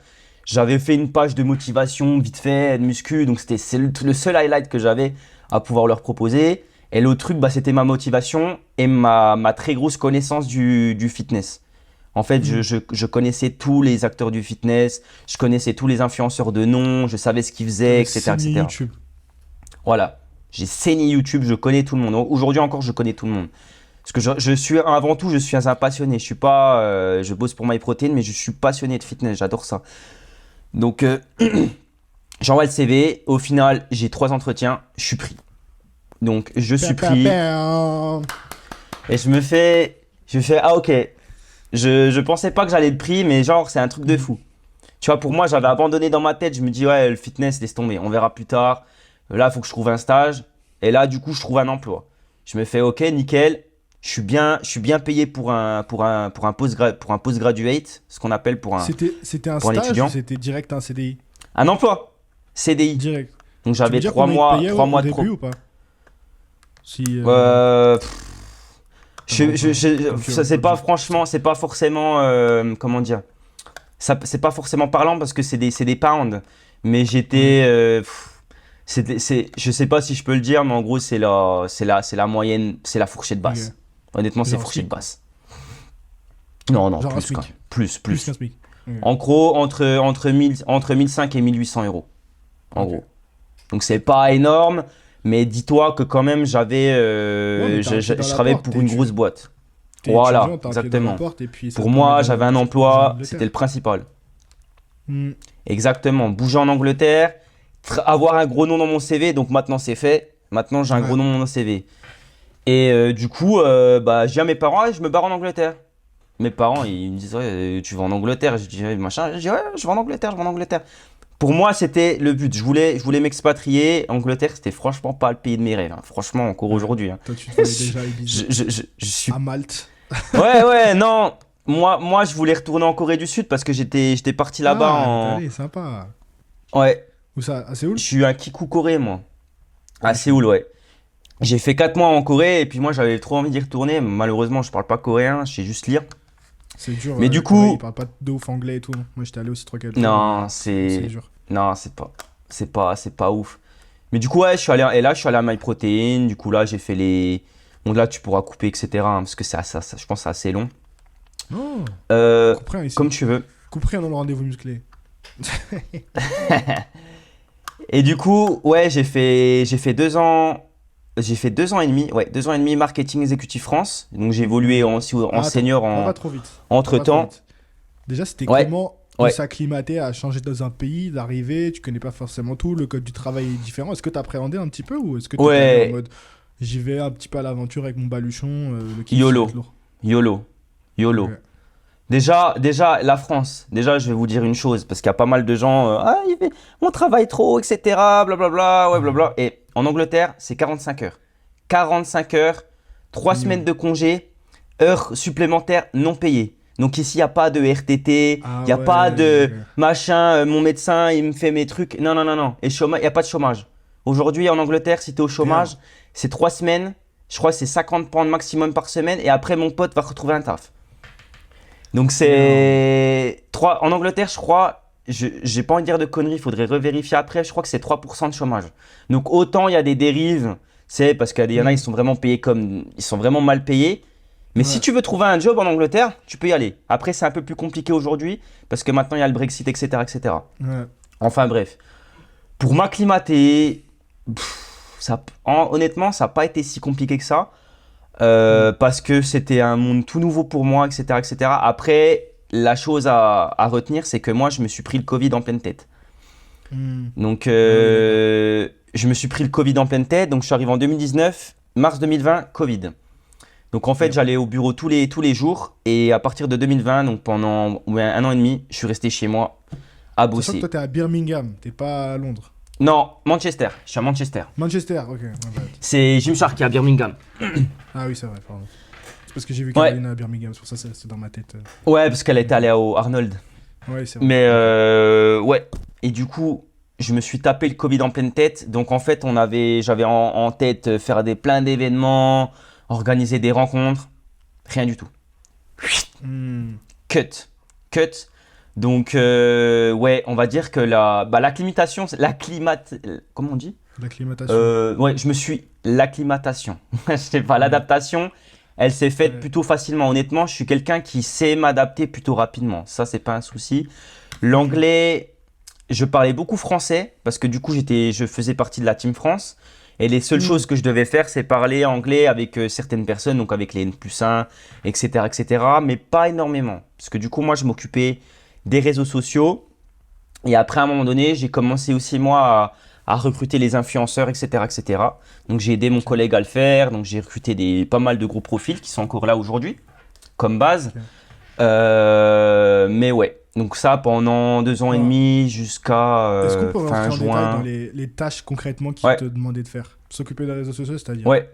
J'avais fait une page de motivation vite fait, de muscu. Donc c'est le seul highlight que j'avais à pouvoir leur proposer. Et l'autre truc, c'était ma motivation et ma très grosse connaissance du fitness. En fait, je connaissais tous les acteurs du fitness, je connaissais tous les influenceurs de nom, je savais ce qu'ils faisaient, etc. YouTube. Voilà, j'ai saigné YouTube, je connais tout le monde. Aujourd'hui encore, je connais tout le monde. Parce que avant tout, je suis un passionné. Je suis pas, je bosse pour MyProtein, mais je suis passionné de fitness, j'adore ça. Donc, j'envoie le CV. Au final, j'ai 3 entretiens, je suis pris. Donc, je suis pris et je fais, ah ok, je pensais pas que j'allais être pris, mais genre, c'est un truc de fou. Tu vois, pour moi, j'avais abandonné dans ma tête, je me dis, ouais, le fitness, laisse tomber, on verra plus tard. Là, il faut que je trouve un stage. Et là, du coup, je trouve un emploi. Je me fais, ok, nickel, je suis bien payé pour un postgraduate, ce qu'on appelle C'était un pour un stage étudiant. ou c'était direct un CDI? Un emploi, CDI. Direct. Donc Tu veux j'avais dire 3 combien ils te mois, payaient 3 au mois de début pro. ou pas? Si. Je, je, Comme tu ça c'est comme pas je- franchement, c'est pas forcément, comment dire, ça c'est pas forcément parlant parce que c'est des pounds, mais Ouais. j'étais, je sais pas si je peux le dire, mais en gros c'est la moyenne, c'est la fourchette Ok. basse. Honnêtement, c'est Genre un fourchette SMIC, quoi. basse. Non, non, Genre un plus quand même, SMIC. Plus plus. qu'un SMIC. Ok. En gros, entre 1005 et 1800 euros, en Ok. gros. Donc c'est pas énorme, mais dis-toi que quand même Ouais, mais t'as un pied je dans la travaillais porte. pour une grosse boîte. T'es étudiant, Voilà, t'as un pied dans la exactement. porte et puis ça te Pour permet moi, j'avais un de bouger en emploi, c'était le Angleterre. principal. Hmm. Exactement, bouger en Angleterre, avoir un gros nom dans mon CV, donc maintenant c'est fait. Maintenant j'ai un Ouais. gros nom dans mon CV. Et du coup, bah, je dis à mes parents, ah, je me barre en Angleterre. Mes parents, ils me disent, ouais, tu vas en Angleterre. Je dis, ouais, machin. Je dis, ouais, je vais en Angleterre, je vais en Angleterre. Pour moi, c'était le but. Je voulais m'expatrier. Angleterre, c'était franchement pas le pays de mes rêves, hein. Franchement, encore Ouais. aujourd'hui, hein. Toi, tu te voyais déjà à Ibiza. Je suis. À Malte. Ouais, ouais, non. Moi, je voulais retourner en Corée du Sud parce que j'étais parti là-bas Ah, t'es en. allé, sympa. Ouais, Où ça? À Séoul? je suis un kikou Corée, moi. À Ok. Séoul, ouais. J'ai fait 4 mois en Corée et puis moi, j'avais trop envie d'y retourner. Malheureusement, je parle pas coréen, je sais juste lire. C'est dur, Mais du la Corée, ils coup, parlent pas de ouf anglais et tout. Moi, j'étais allé aussi 3-4 jours, non, c'est dur. non, c'est pas ouf. Mais du coup, ouais, je suis allé à MyProtein. Du coup, là, j'ai fait les. Bon, là, tu pourras couper, etc. hein, parce que je pense que c'est assez long. Non, Euh, coupe rien Comme ici. tu veux. Coupe rien dans le rendez-vous musclé. Et du coup, ouais, j'ai fait 2 ans. J'ai fait 2 ans et demi, ouais, 2 ans et demi marketing exécutif France. Donc j'ai évolué aussi en Ah, attends, senior on va trop vite. On entre va trop temps. vite. Déjà, c'était Ouais, comment de ouais. s'acclimater à changer dans un pays, d'arriver, tu connais pas forcément tout, le code du travail est différent. Est-ce que t'appréhendais un petit peu ou est-ce que t'étais allé en Ouais, mode j'y vais un petit peu à l'aventure avec mon baluchon, le kiff ça va être YOLO, lourd. YOLO, Ok. YOLO. Déjà, la France. Déjà, je vais vous dire une chose, parce qu'il y a pas mal de gens, on travaille trop, etc. Blablabla, ouais, Ouais. blabla. Et en Angleterre, c'est 45 heures. 45 heures, 3 semaines Minimum. de congé, heures supplémentaires non payées. Donc ici, il n'y a pas de RTT, il Ah n'y a pas ouais, ok. de machin, mon médecin, il me fait mes trucs. Non, non, non, non. Et il n'y a pas de chômage. Aujourd'hui, en Angleterre, si tu es au Damn. chômage, c'est 3 semaines. Je crois que c'est 50 pounds maximum par semaine. Et après, mon pote va retrouver un taf. Donc Damn. c'est 3 en Angleterre, je crois, j'ai pas envie de dire de conneries, il faudrait revérifier après, je crois que c'est 3% de chômage. Donc autant il y a des dérives, c'est parce qu'il y en a, Hmm. ils sont vraiment payés comme ils sont vraiment mal payés. Mais si Ouais. tu veux trouver un job en Angleterre, tu peux y aller. Après, c'est un peu plus compliqué aujourd'hui parce que maintenant il y a le Brexit, etc., etc. Ouais. Enfin bref, pour m'acclimater, honnêtement, ça n'a pas été si compliqué que ça. Hmm. Parce que c'était un monde tout nouveau pour moi, etc., etc. Après, la chose à retenir, c'est que moi, je me suis pris le Covid en pleine tête. Hmm. Donc, Ah oui, d'accord. je me suis pris le Covid en pleine tête. Donc, je suis arrivé en 2019, mars 2020, Covid. Donc, en fait, Damn. j'allais au bureau tous les jours. Et à partir de 2020, donc pendant ouais, 1 an et demi, je suis resté chez moi à Sachant que bosser. toi, t'es à Birmingham, t'es pas à Londres. Non, Manchester. Je suis à Manchester. Manchester, ok. My bad. C'est Gymshark qui est à Birmingham. Ah oui, c'est vrai, pardon. C'est parce que j'ai vu Ouais, Caroline à Birmingham, c'est pour ça que c'est dans ma tête. ouais, parce qu'elle était allée au Arnold. Ouais, c'est vrai. Mais Ok. ouais. Et du coup, je me suis tapé le Covid en pleine tête. Donc en fait, j'avais en tête faire plein d'événements, organiser des rencontres. Rien du tout. Hmm. Cut. Cut. Donc ouais, on va dire que l'acclimatation, comment on dit? L'acclimatation. Ouais, l'acclimatation. Je sais pas, Ouais. l'adaptation, elle s'est faite Ouais. plutôt facilement. Honnêtement, je suis quelqu'un qui sait m'adapter plutôt rapidement. Ça, c'est pas un souci. L'anglais, je parlais beaucoup français parce que du coup, je faisais partie de la Team France. Et les seules Hmm. choses que je devais faire, c'est parler anglais avec certaines personnes, donc avec les N+1, etc., etc. Mais pas énormément. Parce que du coup, moi, je m'occupais des réseaux sociaux. Et après, à un moment donné, j'ai commencé aussi, moi, à recruter les influenceurs, etc., etc. Donc, j'ai aidé mon Ok. collègue à le faire. Donc, j'ai recruté pas mal de gros profils qui sont encore là aujourd'hui, comme base. Ok. Mais ouais, donc ça pendant 2 ans et demi jusqu'à Est-ce qu'on peut fin rentrer en détail dans juin. les tâches concrètement qui Ouais, te demandaient de faire? S'occuper des réseaux sociaux, c'est-à-dire? ouais.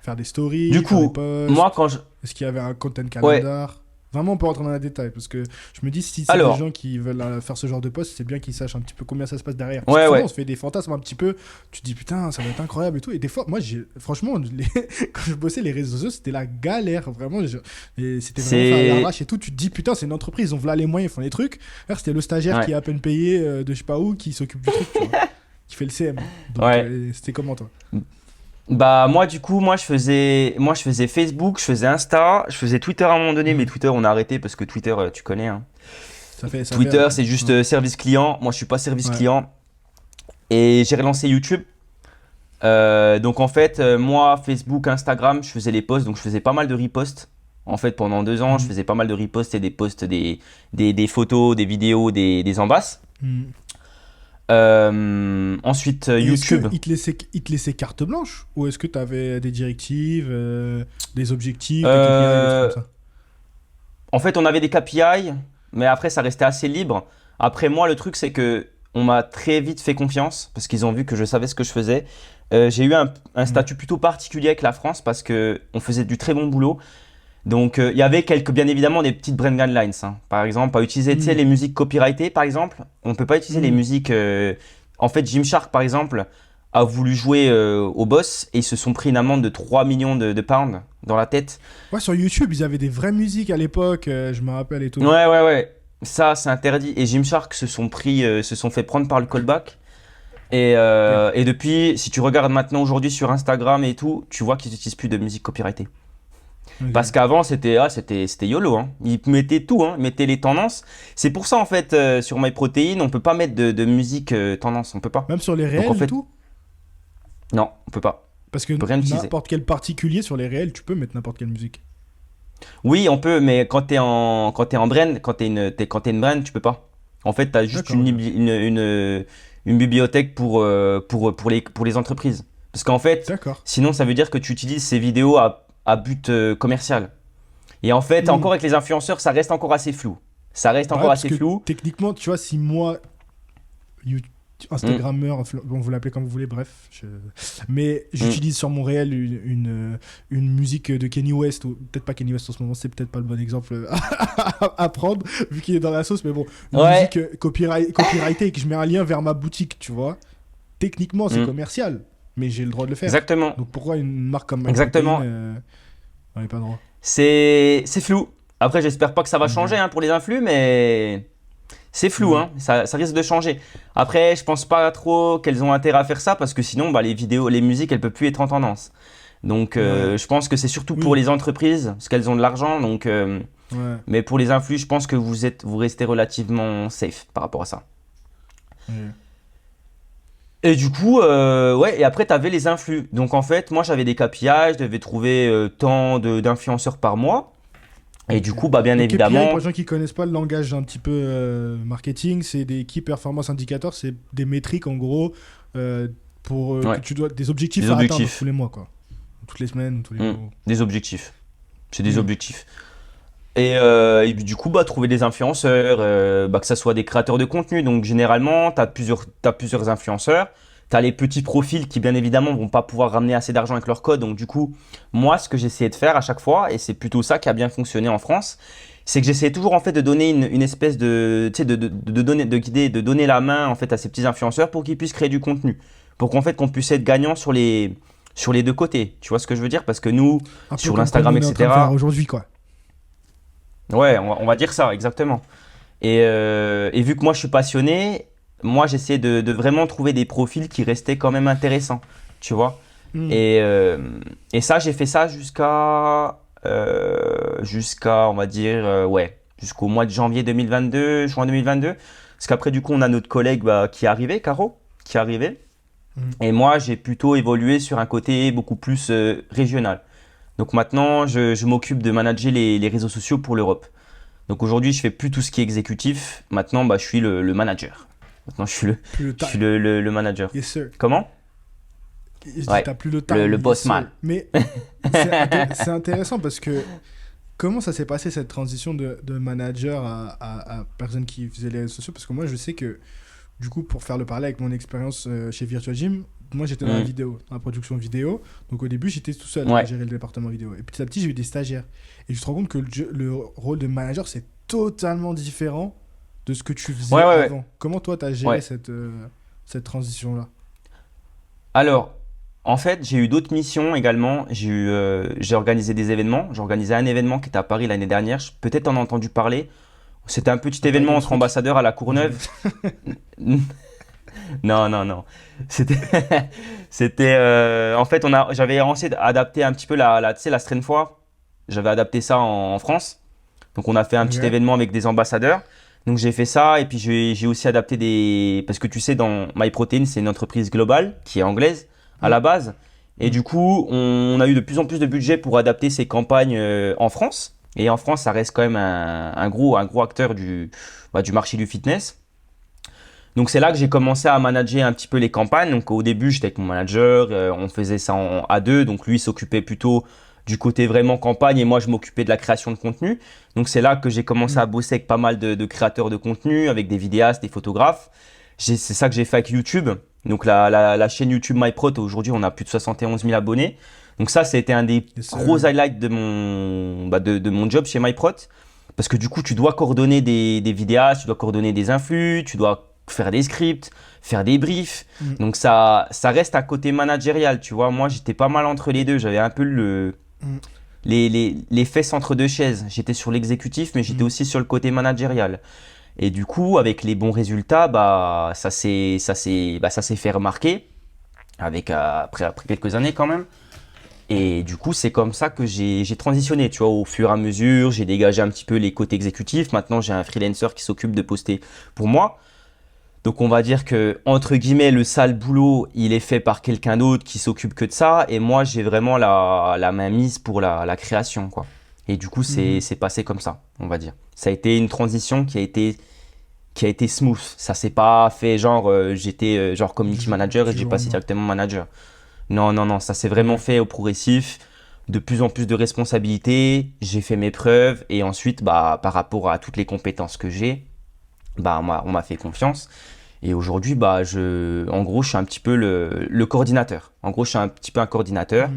Faire des stories, Du faire des coup, posts. moi, quand je... Est-ce qu'il y avait un content Ouais, calendar? Vraiment, on peut rentrer dans les détails parce que je me dis, si c'est des alors, gens qui veulent faire ce genre de post, c'est bien qu'ils sachent un petit peu combien ça se passe derrière. Parce que ouais, souvent, on ouais, se fait des fantasmes un petit peu. Tu te dis, putain, ça va être incroyable et tout. Et des fois, moi, franchement, quand je bossais les réseaux sociaux, c'était la galère. Vraiment, et c'était vraiment faire à c'est... l'arrache et tout. Tu te dis, putain, c'est une entreprise, ils ont voilà les moyens, ils font les trucs. Alors, c'était le stagiaire qui Ouais, est à peine payé de je sais pas où, qui s'occupe du truc, tu vois. Qui fait le CM. Donc, ouais. c'était comment, toi? Bah moi du coup moi je faisais Facebook, je faisais Insta, je faisais Twitter à un moment donné, mais Hmm. Twitter on a arrêté parce que Twitter tu connais hein. Ça fait. Twitter c'est juste Ouais. service client, moi je suis pas service Ouais. client et j'ai relancé YouTube. Donc en fait moi Facebook, Instagram, je faisais les posts donc je faisais pas mal de reposts. En fait pendant 2 ans je Hmm. faisais pas mal de reposts et des posts des photos, des vidéos, des embasses. Hmm. Ensuite Et est-ce YouTube. qu'il te laissait carte blanche? Ou est-ce que tu avais des directives, des objectifs, des KPI, des trucs comme Euh, ça? En fait, on avait des KPI, mais après, ça restait assez libre. Après, moi, le truc, c'est que on m'a très vite fait confiance parce qu'ils ont vu que je savais ce que je faisais. J'ai eu un Hmm. statut plutôt particulier avec la France parce que on faisait du très bon boulot. Donc, il y avait bien évidemment, des petites brand guidelines, hein. Par exemple, pas utiliser, tu sais, Hmm. les musiques copyrightées, par exemple. On peut pas utiliser les Hmm. musiques. En fait, Gymshark, par exemple, a voulu jouer au boss et ils se sont pris une amende de 3 millions de pounds dans la tête. Ouais, sur YouTube, ils avaient des vraies musiques à l'époque, je me rappelle et tout. Ouais, ouais, ouais. Ça, c'est interdit. Et Gymshark se sont fait prendre par le callback. Ok. Et depuis, si tu regardes maintenant aujourd'hui sur Instagram et tout, tu vois qu'ils n'utilisent plus de musique copyrightée. Parce Ok. qu'avant, c'était YOLO, hein. Ils mettaient tout, hein. Ils mettaient les tendances. C'est pour ça, en fait, sur MyProtein, on peut pas mettre de musique tendance. On peut pas. Même sur les Donc, en réels et fait, tout? non, on peut pas. Parce que On peut rien utiliser. n'importe quel particulier sur les réels, tu peux mettre n'importe quelle musique. Oui, on peut, mais quand t'es en brand, quand t'es une brand, tu peux pas. En fait, tu as juste D'accord, ok. une bibliothèque pour les entreprises. Parce qu'en fait, D'accord. sinon, ça veut dire que tu utilises ces vidéos à but commercial. Et en fait, Hmm. encore avec les influenceurs, ça reste encore assez flou. Ça reste Bah ouais, encore parce assez que flou. techniquement, tu vois, si moi, Hmm, Instagrammeur, bon, vous l'appelez comme vous voulez, bref. Mais hmm. j'utilise sur mon réel une musique de Kanye West, ou peut-être pas Kanye West en ce moment, c'est peut-être pas le bon exemple à prendre, vu qu'il est dans la sauce, mais bon, une Ouais, musique copyrightée et que je mets un lien vers ma boutique, tu vois. Techniquement, c'est hmm. commercial, mais j'ai le droit de le faire. Exactement. Donc pourquoi une marque comme MyProtein Exactement. n'avait pas le droit? C'est flou. Après, j'espère pas que ça va Ok. changer hein, pour les influx, mais c'est flou, Ouais. hein. Ça risque de changer. Après, je pense pas trop qu'elles ont intérêt à faire ça parce que sinon, bah, les vidéos, les musiques, elles peuvent plus être en tendance. Donc, Ouais. je pense que c'est surtout pour Oui. les entreprises parce qu'elles ont de l'argent. Donc, Ouais. mais pour les influx, je pense que vous restez relativement safe par rapport à ça. Ouais. Et du coup, ouais, et après, tu avais les influx. Donc, en fait, moi, j'avais des KPI, je devais trouver tant d'influenceurs par mois. Et Ok. du coup, bah, bien Donc KPI, pour évidemment, les gens qui connaissent pas le langage un petit peu marketing, c'est des Key Performance Indicators, c'est des métriques en gros pour que ouais, tu dois des objectifs des à atteindre tous objectifs. les mois quoi, toutes les semaines, tous les Hmm, mois. des objectifs. C'est des Hmm. objectifs. Et du coup, bah, trouver des influenceurs, bah, que ça soit des créateurs de contenu. Donc, généralement, t'as plusieurs influenceurs. Tu as les petits profils qui, bien évidemment, vont pas pouvoir ramener assez d'argent avec leur code. Donc, du coup, moi, ce que j'essayais de faire à chaque fois, et c'est plutôt ça qui a bien fonctionné en France, c'est que j'essayais toujours, en fait, de donner une espèce de, tu sais, de donner, de guider, de donner la main, en fait, à ces petits influenceurs pour qu'ils puissent créer du contenu. Pour qu'en fait, qu'on puisse être gagnant sur les deux côtés. Tu vois ce que je veux dire? Parce que nous, Un peu sur comme l'Instagram, on est en train de faire etc., aujourd'hui quoi. ouais, on va dire ça, exactement. Et vu que moi je suis passionné, moi j'essaie de vraiment trouver des profils qui restaient quand même intéressants, tu vois. Hmm. Et ça, j'ai fait ça jusqu'à, on va dire, ouais, jusqu'au mois de janvier 2022, juin 2022. Parce qu'après, du coup, on a notre collègue bah, qui est arrivé, Caro, qui est arrivé. Hmm. Et moi, j'ai plutôt évolué sur un côté beaucoup plus régional. Donc maintenant, je m'occupe de manager les réseaux sociaux pour l'Europe. Donc aujourd'hui, je fais plus tout ce qui est exécutif. Maintenant, bah, je suis le manager. Maintenant, Plus le je suis time. le manager. Yes sir. Comment? Je dis Ouais, t'as plus le time. le Yes boss sir. man. Mais c'est intéressant parce que comment ça s'est passé cette transition de manager à personne qui faisait les réseaux sociaux? Parce que moi je sais que du coup pour faire le parallèle avec mon expérience chez Virtual Gym, moi j'étais dans la vidéo, dans la production vidéo. Donc au début, j'étais tout seul à gérer le département vidéo. Et petit à petit, j'ai eu des stagiaires. Et tu te rends compte que le rôle de manager, c'est totalement différent de ce que tu faisais avant. Comment toi, tu as géré cette transition-là? Alors, en fait, j'ai eu d'autres missions également. J'ai organisé des événements. J'ai organisé un événement qui était à Paris l'année dernière. Peut-être en as entendu parler. C'était un petit événement entre ambassadeurs à la Courneuve. Non. C'était, en fait, j'avais adapté un petit peu tu sais, la Strain Foire. J'avais adapté ça en France. Donc, on a fait un petit événement avec des ambassadeurs. Donc, j'ai fait ça et puis j'ai aussi adapté parce que tu sais, dans MyProtein, c'est une entreprise globale qui est anglaise à la base. Et du coup, on a eu de plus en plus de budget pour adapter ces campagnes en France. Et en France, ça reste quand même un gros acteur du marché du fitness. Donc, c'est là que j'ai commencé à manager un petit peu les campagnes. Donc, au début, j'étais avec mon manager. On faisait ça à deux. Donc, lui, il s'occupait plutôt du côté vraiment campagne et moi, je m'occupais de la création de contenu. Donc, c'est là que j'ai commencé à bosser avec pas mal de créateurs de contenu, avec des vidéastes, des photographes. C'est ça que j'ai fait avec YouTube. Donc, la chaîne YouTube MyProt, aujourd'hui, on a plus de 71 000 abonnés. Donc, ça a été un des gros highlights de mon job chez MyProt. Parce que du coup, tu dois coordonner des vidéastes, tu dois coordonner des influx, tu dois faire des scripts, faire des briefs. Donc, ça reste à côté managérial, tu vois. Moi, j'étais pas mal entre les deux. J'avais un peu les fesses entre deux chaises. J'étais sur l'exécutif, mais j'étais aussi sur le côté managérial. Et du coup, avec les bons résultats, ça s'est fait remarquer après quelques années quand même. Et du coup, c'est comme ça que j'ai transitionné, tu vois, au fur et à mesure. J'ai dégagé un petit peu les côtés exécutifs. Maintenant, j'ai un freelancer qui s'occupe de poster pour moi. Donc, on va dire que, entre guillemets, le sale boulot, il est fait par quelqu'un d'autre qui s'occupe que de ça. Et moi, j'ai vraiment la main mise pour la création, quoi. Et du coup, c'est passé comme ça, on va dire. Ça a été une transition qui a été smooth. Ça s'est pas fait j'étais genre community manager et j'ai passé directement manager. Non, ça s'est vraiment fait au progressif. De plus en plus de responsabilités. J'ai fait mes preuves et ensuite, par rapport à toutes les compétences que j'ai, on m'a fait confiance. Et aujourd'hui, en gros, je suis un petit peu le coordinateur. En gros, je suis un petit peu un coordinateur.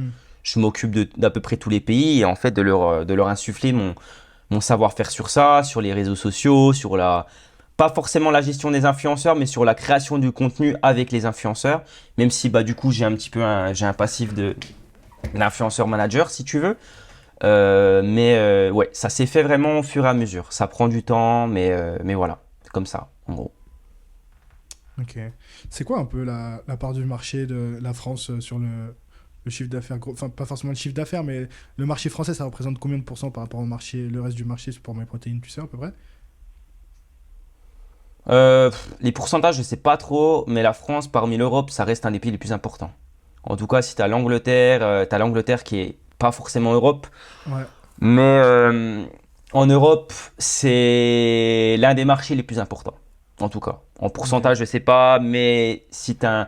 Je m'occupe d'à peu près tous les pays et en fait de leur insuffler mon savoir-faire sur ça, sur les réseaux sociaux, pas forcément la gestion des influenceurs, mais sur la création du contenu avec les influenceurs. Même si du coup j'ai un passif d'influenceur manager si tu veux. Mais ça s'est fait vraiment au fur et à mesure. Ça prend du temps, mais voilà, c'est comme ça en gros. Ok. C'est quoi un peu la part du marché de la France sur le chiffre d'affaires? Enfin, pas forcément le chiffre d'affaires, mais le marché français, ça représente combien de pourcents par rapport le reste du marché pour MyProtein, tu sais à peu près? Les pourcentages, je sais pas trop, mais la France, parmi l'Europe, ça reste un des pays les plus importants. En tout cas, si tu as l'Angleterre qui est pas forcément Europe, mais en Europe, c'est l'un des marchés les plus importants. En tout cas, en pourcentage, je sais pas, mais si t'as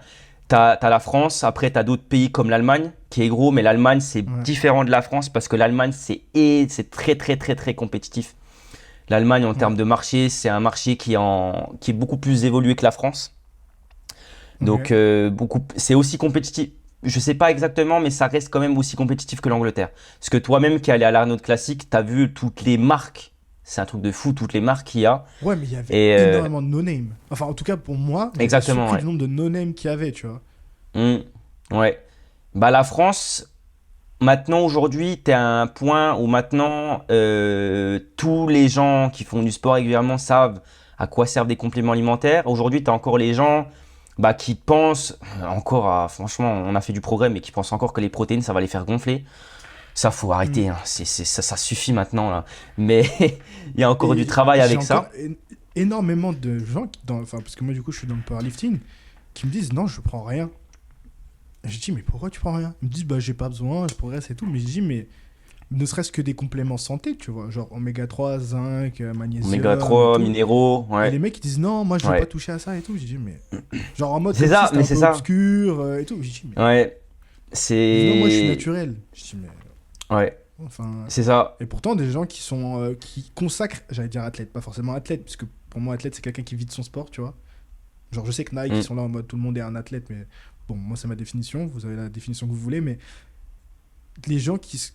la France, après tu as d'autres pays comme l'Allemagne qui est gros, mais l'Allemagne c'est différent de la France parce que l'Allemagne c'est très très très très compétitif. L'Allemagne, en termes de marché, c'est un marché qui est beaucoup plus évolué que la France. Donc, c'est aussi compétitif. Je ne sais pas exactement, mais ça reste quand même aussi compétitif que l'Angleterre. Parce que toi-même qui es allé à l'Arnaud Classique, tu as vu toutes les marques. C'est un truc de fou, toutes les marques qu'il y a. Ouais, mais il y avait énormément de no-name. Enfin, en tout cas, pour moi, exactement, le nombre de no-name qu'il y avait, tu vois. Ouais. La France... Maintenant, aujourd'hui, tu es à un point où maintenant, tous les gens qui font du sport régulièrement savent à quoi servent des compléments alimentaires. Aujourd'hui, tu as encore les gens qui pensent franchement, on a fait du progrès, mais qui pensent encore que les protéines, ça va les faire gonfler. Ça, faut arrêter. Hein. Ça suffit maintenant. Là. Mais il y a encore du travail avec ça. Énormément de gens, parce que moi, du coup, je suis dans le powerlifting, qui me disent non, je prends rien. Je dis, mais pourquoi tu prends rien? Ils me disent, j'ai pas besoin, je progresse et tout. Mais je dis, mais ne serait-ce que des compléments santé, tu vois, genre oméga 3, zinc, magnésium. Oméga 3, minéraux, ouais. Et les mecs, ils disent, non, moi, je veux pas toucher à ça et tout. Je dis, mais. Genre en mode, c'est ça, mais c'est un peu obscur et tout. Je dis, mais. Ouais. C'est. Non, moi, je suis naturel. Je dis, mais. Ouais. Enfin. C'est ça. Et pourtant, des gens qui consacrent, j'allais dire athlète, pas forcément athlète, parce que pour moi, athlète, c'est quelqu'un qui vit de son sport, tu vois. Genre, je sais que Nike, ils sont là en mode tout le monde est un athlète, mais bon, moi c'est ma définition, vous avez la définition que vous voulez, mais les gens qui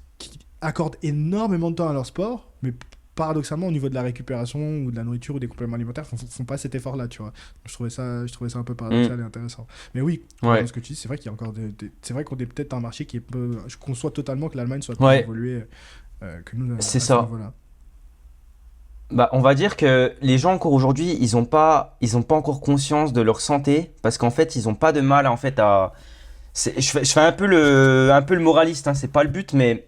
accordent énormément de temps à leur sport, mais paradoxalement au niveau de la récupération ou de la nourriture ou des compléments alimentaires font pas cet effort là, tu vois. Je trouvais ça un peu paradoxal et intéressant, mais oui, Ouais. ce que tu dis, c'est vrai qu'il y a encore c'est vrai qu'on est peut-être un marché qui est peu, je conçois totalement que l'Allemagne soit plus Ouais, évoluée que nous c'est à ce ça. niveau-là. Bah, on va dire que les gens encore aujourd'hui, ils ont pas encore conscience de leur santé parce qu'en fait, ils ont pas de mal en fait à. Je fais un peu le moraliste, hein, c'est pas le but, mais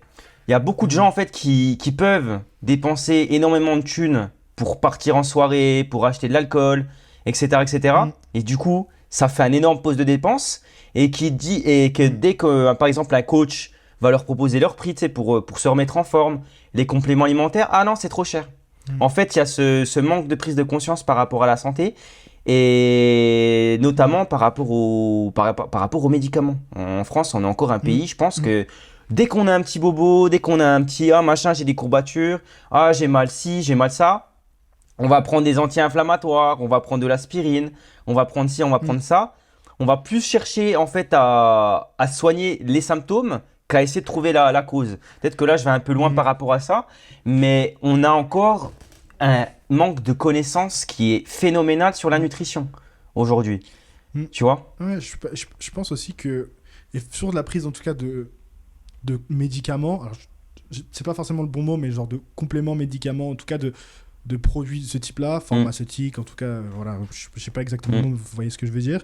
il y a beaucoup de gens Mhm. en fait qui peuvent dépenser énormément de thunes pour partir en soirée, pour acheter de l'alcool, etc., etc. Et Mhm. cetera. Et du coup, ça fait un énorme poste de dépense et qui dit et que Mhm. dès que par exemple un coach va leur proposer leur prix, tu sais, pour se remettre en forme, les compléments alimentaires, ah non, c'est trop cher. Mhm. En fait, il y a ce manque de prise de conscience par rapport à la santé et Mhm. notamment par rapport aux médicaments. En France, on est encore un Mhm. pays, je pense Mhm. que dès qu'on a un petit bobo, dès qu'on a un petit ah machin, j'ai des courbatures, ah j'ai mal ci, j'ai mal ça, on va prendre des anti-inflammatoires, on va prendre de l'aspirine, on va prendre ci, on va Mhm. prendre ça. On va plus chercher en fait à soigner les symptômes qu'à essayer de trouver la cause. Peut-être que là, je vais un peu loin Mhm. par rapport à ça, mais on a encore un manque de connaissances qui est phénoménal sur la Mhm. nutrition aujourd'hui. Mhm. Tu vois? Ouais, je pense aussi que, et sur la prise en tout cas de médicaments, alors c'est pas forcément le bon mot, mais genre de compléments médicaments, en tout cas de produits de ce type-là, Mm, pharmaceutiques, en tout cas, voilà, je sais pas exactement le mm, nom, vous voyez ce que je veux dire.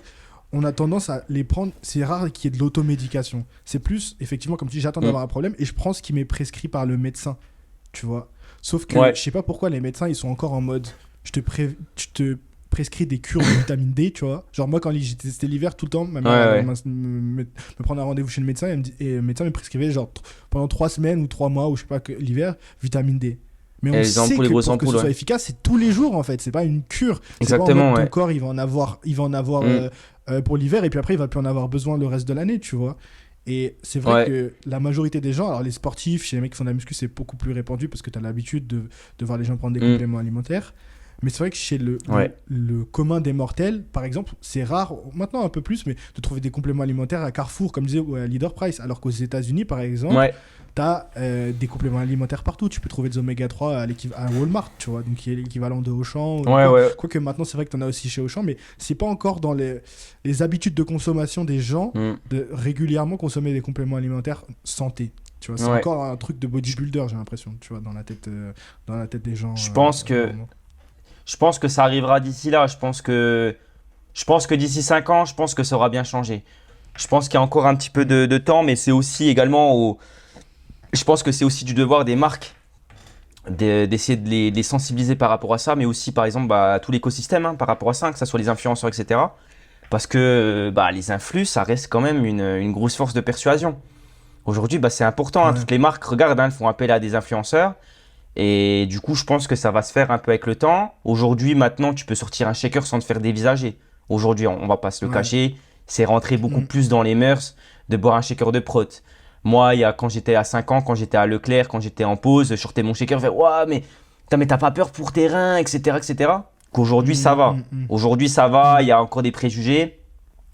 On a tendance à les prendre, c'est rare qu'il y ait de l'automédication. C'est plus, effectivement, comme tu dis, j'attends mm. d'avoir un problème et je prends ce qui m'est prescrit par le médecin, tu vois. Sauf que je Ouais, sais pas pourquoi les médecins, ils sont encore en mode, je te prescris des cures de vitamine D, tu vois. Genre moi, quand j'étais testé l'hiver, tout le temps, ma ouais, mère allait ouais. me prendre un rendez-vous chez le médecin et le médecin me prescrivait genre pendant 3 semaines ou 3 mois ou je sais pas, l'hiver, vitamine D. Mais Et on les sait ampoules, les que grosses pour que ampoules, ce ouais. soit efficace, c'est tous les jours en fait. C'est pas une cure. C'est pas en mode Exactement, ton ouais. corps il va en avoir Mm, pour l'hiver et puis après il va plus en avoir besoin le reste de l'année, tu vois. Et c'est vrai ouais. que la majorité des gens, alors les sportifs, chez les mecs qui font de la muscu, c'est beaucoup plus répandu parce que tu as l'habitude de voir les gens prendre des Mm, compléments alimentaires. Mais c'est vrai que chez ouais. le commun des mortels, par exemple, c'est rare, maintenant un peu plus, mais de trouver des compléments alimentaires à Carrefour, comme disait, ou à Leader Price. Alors qu'aux États-Unis, par exemple, Ouais. tu as des compléments alimentaires partout. Tu peux trouver des oméga 3 à Walmart, tu vois, donc qui est l'équivalent de Auchan ou Ouais, quoi. ouais. Quoique maintenant, c'est vrai que tu en as aussi chez Auchan, mais c'est pas encore dans les habitudes de consommation des gens Mm, de régulièrement consommer des compléments alimentaires santé. Tu vois, c'est ouais. encore un truc de bodybuilder, j'ai l'impression, tu vois, dans la tête des gens Je pense que normaux. Je pense que ça arrivera d'ici là. Je pense que d'ici 5 ans, je pense que ça aura bien changé. Je pense qu'il y a encore un petit peu Mm. de temps, mais c'est aussi également je pense que c'est aussi du devoir des marques d'essayer de les sensibiliser par rapport à ça, mais aussi par exemple bah, à tout l'écosystème hein, par rapport à ça, que ce soit les influenceurs, etc. Parce que bah, les influx, ça reste quand même une grosse force de persuasion. Aujourd'hui, bah, c'est important. Hein, Ouais. toutes les marques, regardent, hein, elles font appel à des influenceurs. Et du coup, je pense que ça va se faire un peu avec le temps. Aujourd'hui, maintenant, tu peux sortir un shaker sans te faire dévisager. Aujourd'hui, on va pas se le Ouais. cacher, c'est rentré beaucoup Mm. plus dans les mœurs de boire un shaker de prot. Moi, quand j'étais à 5 ans, quand j'étais à Leclerc, quand j'étais en pause, je sortais mon shaker, je fais Ouah, mais t'as pas peur pour tes reins, etc. etc. Qu'aujourd'hui, ça Mm, va. mm, mm, Aujourd'hui, ça va, mm. il y a encore des préjugés,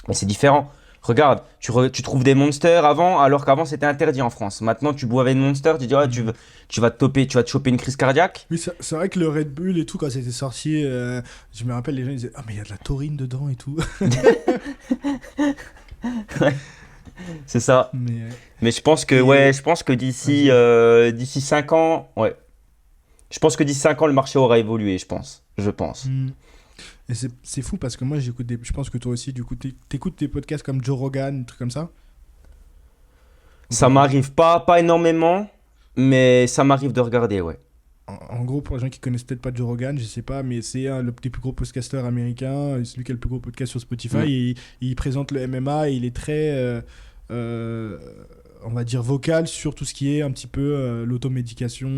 mais c'est différent. Regarde, tu trouves des monsters avant, alors qu'avant c'était interdit en France. Maintenant, tu bois avec une monster, tu dis, ah, Mm. tu vas te choper une crise cardiaque. Oui, c'est vrai que le Red Bull et tout, quand c'était sorti, je me rappelle, les gens ils disaient ah, mais il y a de la taurine dedans et tout. Ouais, c'est ça. Mais, Mais je pense que, ouais, et. je pense que Vas-y, vas-y. d'ici 5 ans, ouais. Je pense que d'ici 5 ans, le marché aura évolué, je pense. Je pense. Mm. Et c'est fou parce que moi, j'écoute des. Je pense que toi aussi, du coup, t'écoutes des podcasts comme Joe Rogan, des trucs comme ça ou Ça pas? m'arrive pas énormément, mais ça m'arrive de regarder, ouais. En gros, pour les gens qui connaissent peut-être pas Joe Rogan, je sais pas, mais c'est un le des plus gros podcasteurs américains, celui qui a le plus gros podcast sur Spotify. Mm. Et il présente le MMA et il est très, euh, on va dire, vocal sur tout ce qui est un petit peu l'automédication,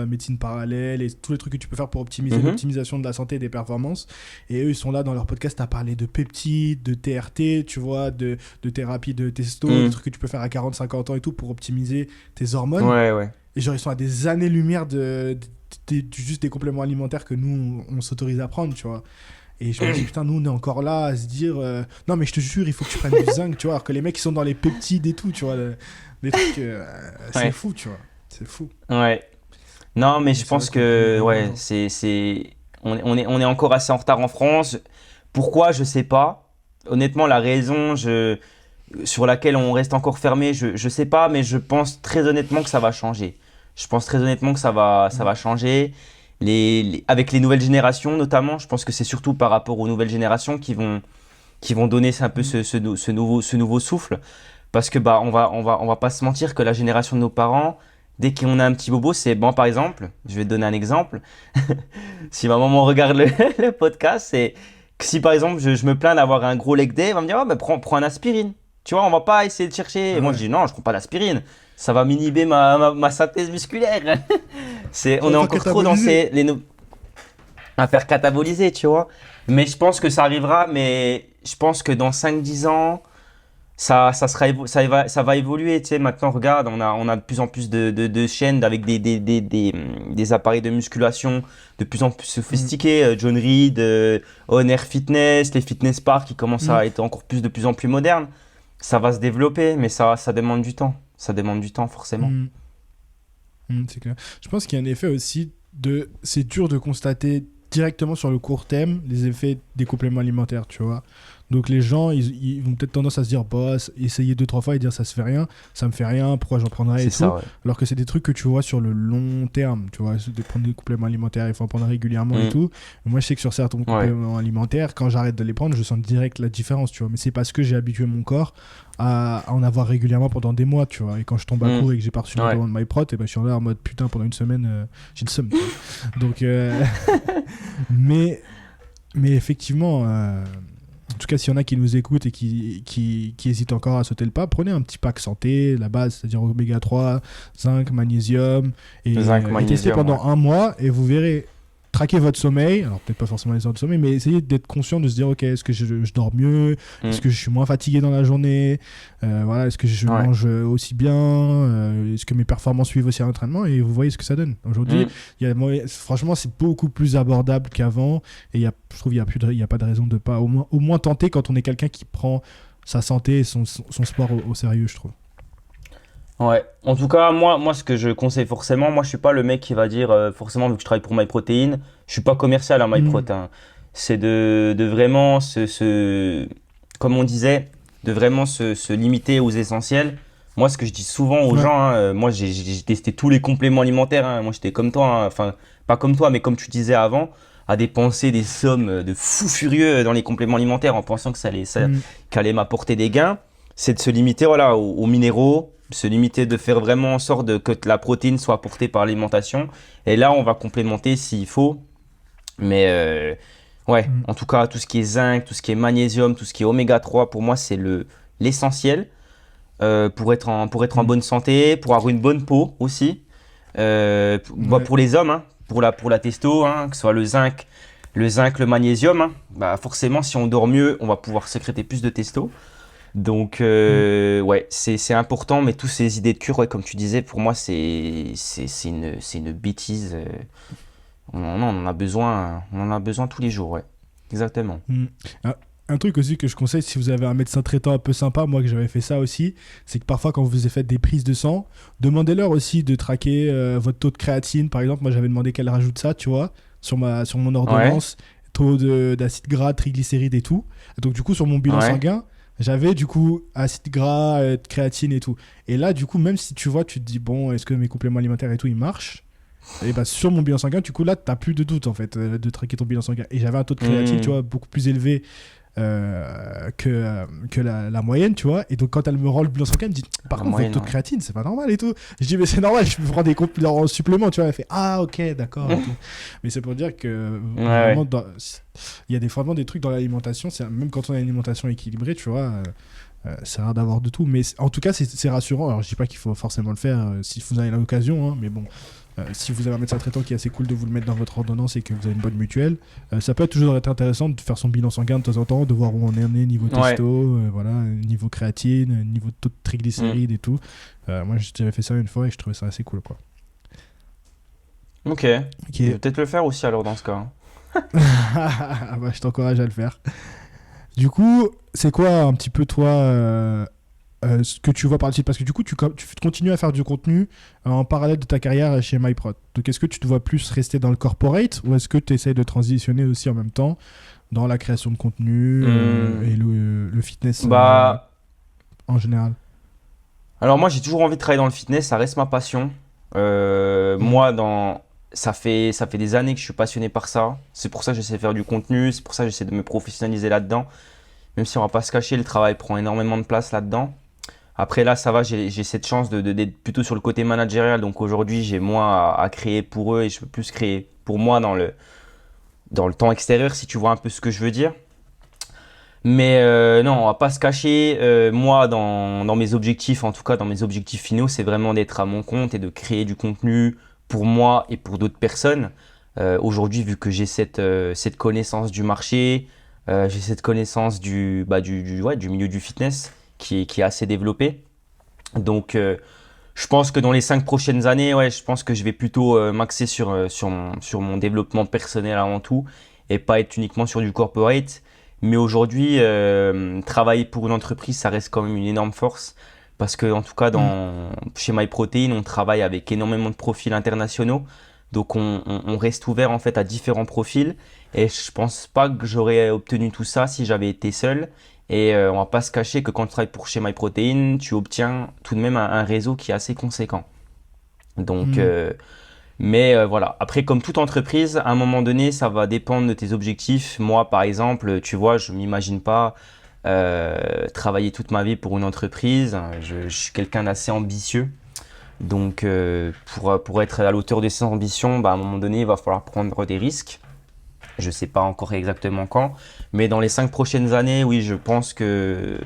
médecine parallèle et tous les trucs que tu peux faire pour optimiser Mhm. l'optimisation de la santé et des performances. Et eux, ils sont là dans leur podcast à parler de peptides, de TRT, tu vois, de thérapie de testo, des Mm. trucs que tu peux faire à 40, 50 ans et tout pour optimiser tes hormones. Ouais, ouais. Et genre, ils sont à des années-lumière juste des compléments alimentaires que nous, on s'autorise à prendre, tu vois. Et je me dis, putain, nous, on est encore là à se dire, non, mais je te jure, il faut que tu prennes du zinc, tu vois, alors que les mecs, ils sont dans les peptides et tout, tu vois, des trucs, c'est Ouais. fou, tu vois, c'est fou. Ouais. Non, mais Et je c'est vrai pense qu'on prend que énormément ouais, d'argent. on est encore assez en retard en France. Pourquoi, je sais pas. Honnêtement, la raison sur laquelle on reste encore fermé, je sais pas, mais je pense très honnêtement que ça va changer. Je pense très honnêtement que ça Mm. va changer. Avec les nouvelles générations notamment, je pense que c'est surtout par rapport aux nouvelles générations qui vont donner un peu Mm. ce nouveau souffle. Parce que bah on va pas se mentir que la génération de nos parents, dès qu'on a un petit bobo, c'est bon. Par exemple, je vais te donner un exemple. Si ma maman regarde le podcast, c'est que si par exemple je me plains d'avoir un gros leg day, elle va me dire, oh, bah, prends un aspirine. Tu vois, on va pas essayer de chercher. Et Ah moi je ouais. dis non, je prends pas d'aspirine. Ça va m'inhiber ma synthèse musculaire. Ça On va est faire encore trop dans cataboliser. à faire cataboliser, tu vois. Mais je pense que ça arrivera, mais je pense que dans 5 10 ans, ça va évoluer. Tu sais, maintenant, regarde, on a de plus en plus de chaînes avec des appareils de musculation de plus en plus Mm. sophistiqués. John Reed, Honor Fitness, les fitness parks qui commencent Mm. à être encore plus de plus en plus modernes. Ça va se développer, mais ça demande du temps. Ça demande du temps, forcément. Mm. C'est clair. Je pense qu'il y a un effet aussi de. C'est dur de constater directement sur le court terme les effets des compléments alimentaires, tu vois. Donc les gens, ils vont peut-être tendance à se dire, bah, essayer 2 3 fois et dire ça se fait rien, ça me fait rien, pourquoi j'en prendrais et C'est tout. ça, ouais. Alors que c'est des trucs que tu vois sur le long terme, tu vois, de prendre des compléments alimentaires, il faut en prendre régulièrement et Mm. tout. Moi, je sais que sur certains Ouais. compléments alimentaires, quand j'arrête de les prendre, je sens direct la différence, tu vois. Mais c'est parce que j'ai habitué mon corps à en avoir régulièrement pendant des mois, tu vois. Et quand je tombe à Mm. court et que j'ai pas reçu ma Ouais. demande MyProt, et ben je suis là en mode putain pendant une semaine, j'ai le seum, tu vois. Donc, mais, mais effectivement, en tout cas, s'il y en a qui nous écoutent et qui hésitent encore à sauter le pas, prenez un petit pack santé, la base, c'est-à-dire oméga 3, zinc, magnésium, Zinc, et testez magnésium, ouais. pendant un mois et vous verrez. Traquez votre sommeil, alors peut-être pas forcément les heures de sommeil, mais essayez d'être conscient de se dire, ok, est-ce que je dors mieux, est-ce Mm. que je suis moins fatigué dans la journée, voilà, est-ce que je Ouais. mange aussi bien, est-ce que mes performances suivent aussi à l'entraînement, et vous voyez ce que ça donne. Aujourd'hui, Mm. franchement, c'est beaucoup plus abordable qu'avant, et je trouve qu'il y a pas de raison de pas au moins tenter quand on est quelqu'un qui prend sa santé et son sport au sérieux, je trouve. Ouais. En tout cas, moi, ce que je conseille forcément, moi, je suis pas le mec qui va dire forcément, vu que je travaille pour MyProtein, je suis pas commercial à Mm. MyProtein. C'est de vraiment comme on disait, de vraiment se limiter aux essentiels. Moi, ce que je dis souvent aux Ouais. gens, hein, moi, j'ai testé tous les compléments alimentaires. Hein. Moi, j'étais comme toi, hein. Enfin, pas comme toi, mais comme tu disais avant, à dépenser des sommes de fous furieux dans les compléments alimentaires en pensant que Mm. qu'allait m'apporter des gains. C'est de se limiter, voilà, aux minéraux, se limiter de faire vraiment en sorte que la protéine soit apportée par l'alimentation. Et là, on va complémenter s'il faut. Mais ouais, Mm. en tout cas, tout ce qui est zinc, tout ce qui est magnésium, tout ce qui est oméga 3, pour moi, c'est l'essentiel pour être en Mm. bonne santé, pour avoir une bonne peau aussi. Bah, Ouais. pour les hommes, hein, pour la testo, hein, que ce soit le zinc, le magnésium, hein, bah forcément, si on dort mieux, on va pouvoir sécréter plus de testo. Donc, Mm. ouais, c'est important, mais toutes ces idées de cure, ouais, comme tu disais, pour moi, c'est une bêtise. On en a besoin tous les jours, ouais. Exactement. Mm. Un truc aussi que je conseille si vous avez un médecin traitant un peu sympa, moi que j'avais fait ça aussi, c'est que parfois quand vous faites des prises de sang, demandez-leur aussi de traquer votre taux de créatine. Par exemple, moi j'avais demandé qu'elle rajoute ça, tu vois, sur mon Ouais, ordonnance, taux d'acide gras, triglycérides et tout. Donc du coup sur mon bilan ouais. sanguin, j'avais du coup acide gras, créatine et tout. Et là du coup même si tu vois, tu te dis bon, est-ce que mes compléments alimentaires et tout ils marchent? Et bah sur mon bilan sanguin, du coup là t'as plus de doute en fait de traquer ton bilan sanguin. Et j'avais un taux de créatine, tu Hmm. vois, beaucoup plus élevé que la moyenne, tu vois. Et donc, quand elle me rend le bilan sanguin, elle me dit par La contre, votre moyenne, taux de ouais. créatine, c'est pas normal et tout. Je dis, mais c'est normal, je me prends des compléments en supplément, tu vois. Elle fait, ah, ok, d'accord. Et tout. Mais c'est pour dire que Ouais, vraiment, ouais. il y a vraiment des trucs dans l'alimentation, même quand on a une alimentation équilibrée, tu vois. C'est rare d'avoir de tout, mais en tout cas, c'est rassurant. Alors, je dis pas qu'il faut forcément le faire si vous avez l'occasion, hein, mais bon, si vous avez un médecin traitant qui est assez cool de vous le mettre dans votre ordonnance et que vous avez une bonne mutuelle, ça peut toujours être intéressant de faire son bilan sanguin de temps en temps, de voir où on en est niveau Ouais. testo, voilà, niveau créatine, niveau taux de Hmm. triglycérides et tout. Moi, j'avais fait ça une fois et je trouvais ça assez cool, quoi. Ok. Je vais Ok. peut-être le faire aussi alors dans ce cas, hein. Ah bah, je t'encourage à le faire. Du coup, c'est quoi un petit peu toi ce que tu vois par la suite? Parce que du coup, tu continues à faire du contenu en parallèle de ta carrière chez MyProd. Donc, est-ce que tu te vois plus rester dans le corporate ou est-ce que tu essaies de transitionner aussi en même temps dans la création de contenu Hum, et le fitness bah, en général? alors moi j'ai toujours envie de travailler dans le fitness, ça reste ma passion. Mhm. Moi, ça fait des années que je suis passionné par ça. C'est pour ça que j'essaie de faire du contenu, c'est pour ça que j'essaie de me professionnaliser là-dedans. Même si on va pas se cacher, le travail prend énormément de place là-dedans. Après là, ça va, j'ai cette chance d'être plutôt sur le côté managérial. Donc aujourd'hui, j'ai moins à créer pour eux et je peux plus créer pour moi dans le temps extérieur, si tu vois un peu ce que je veux dire. Mais non, on va pas se cacher. Moi, dans mes objectifs, en tout cas dans mes objectifs finaux, c'est vraiment d'être à mon compte et de créer du contenu pour moi et pour d'autres personnes. Aujourd'hui, vu que j'ai cette connaissance du marché, j'ai cette connaissance du milieu du fitness qui est assez développé. Donc, je pense que dans les 5 prochaines années, ouais, je pense que je vais plutôt m'axer sur mon développement personnel avant tout et pas être uniquement sur du corporate. Mais aujourd'hui, travailler pour une entreprise, ça reste quand même une énorme force parce que, en tout cas, Mhm. chez MyProtein, on travaille avec énormément de profils internationaux. Donc, on reste ouvert en fait à différents profils. Et je pense pas que j'aurais obtenu tout ça si j'avais été seul. Et on va pas se cacher que quand tu travailles pour chez MyProtein, tu obtiens tout de même un réseau qui est assez conséquent. Donc, Mhm. mais voilà. Après, comme toute entreprise, à un moment donné, ça va dépendre de tes objectifs. Moi, par exemple, tu vois, je m'imagine pas travailler toute ma vie pour une entreprise. Je suis quelqu'un d'assez ambitieux. Donc, pour être à l'auteur de ces ambitions, bah, à un moment donné, il va falloir prendre des risques. Je ne sais pas encore exactement quand, mais dans les 5 prochaines années, oui, je pense que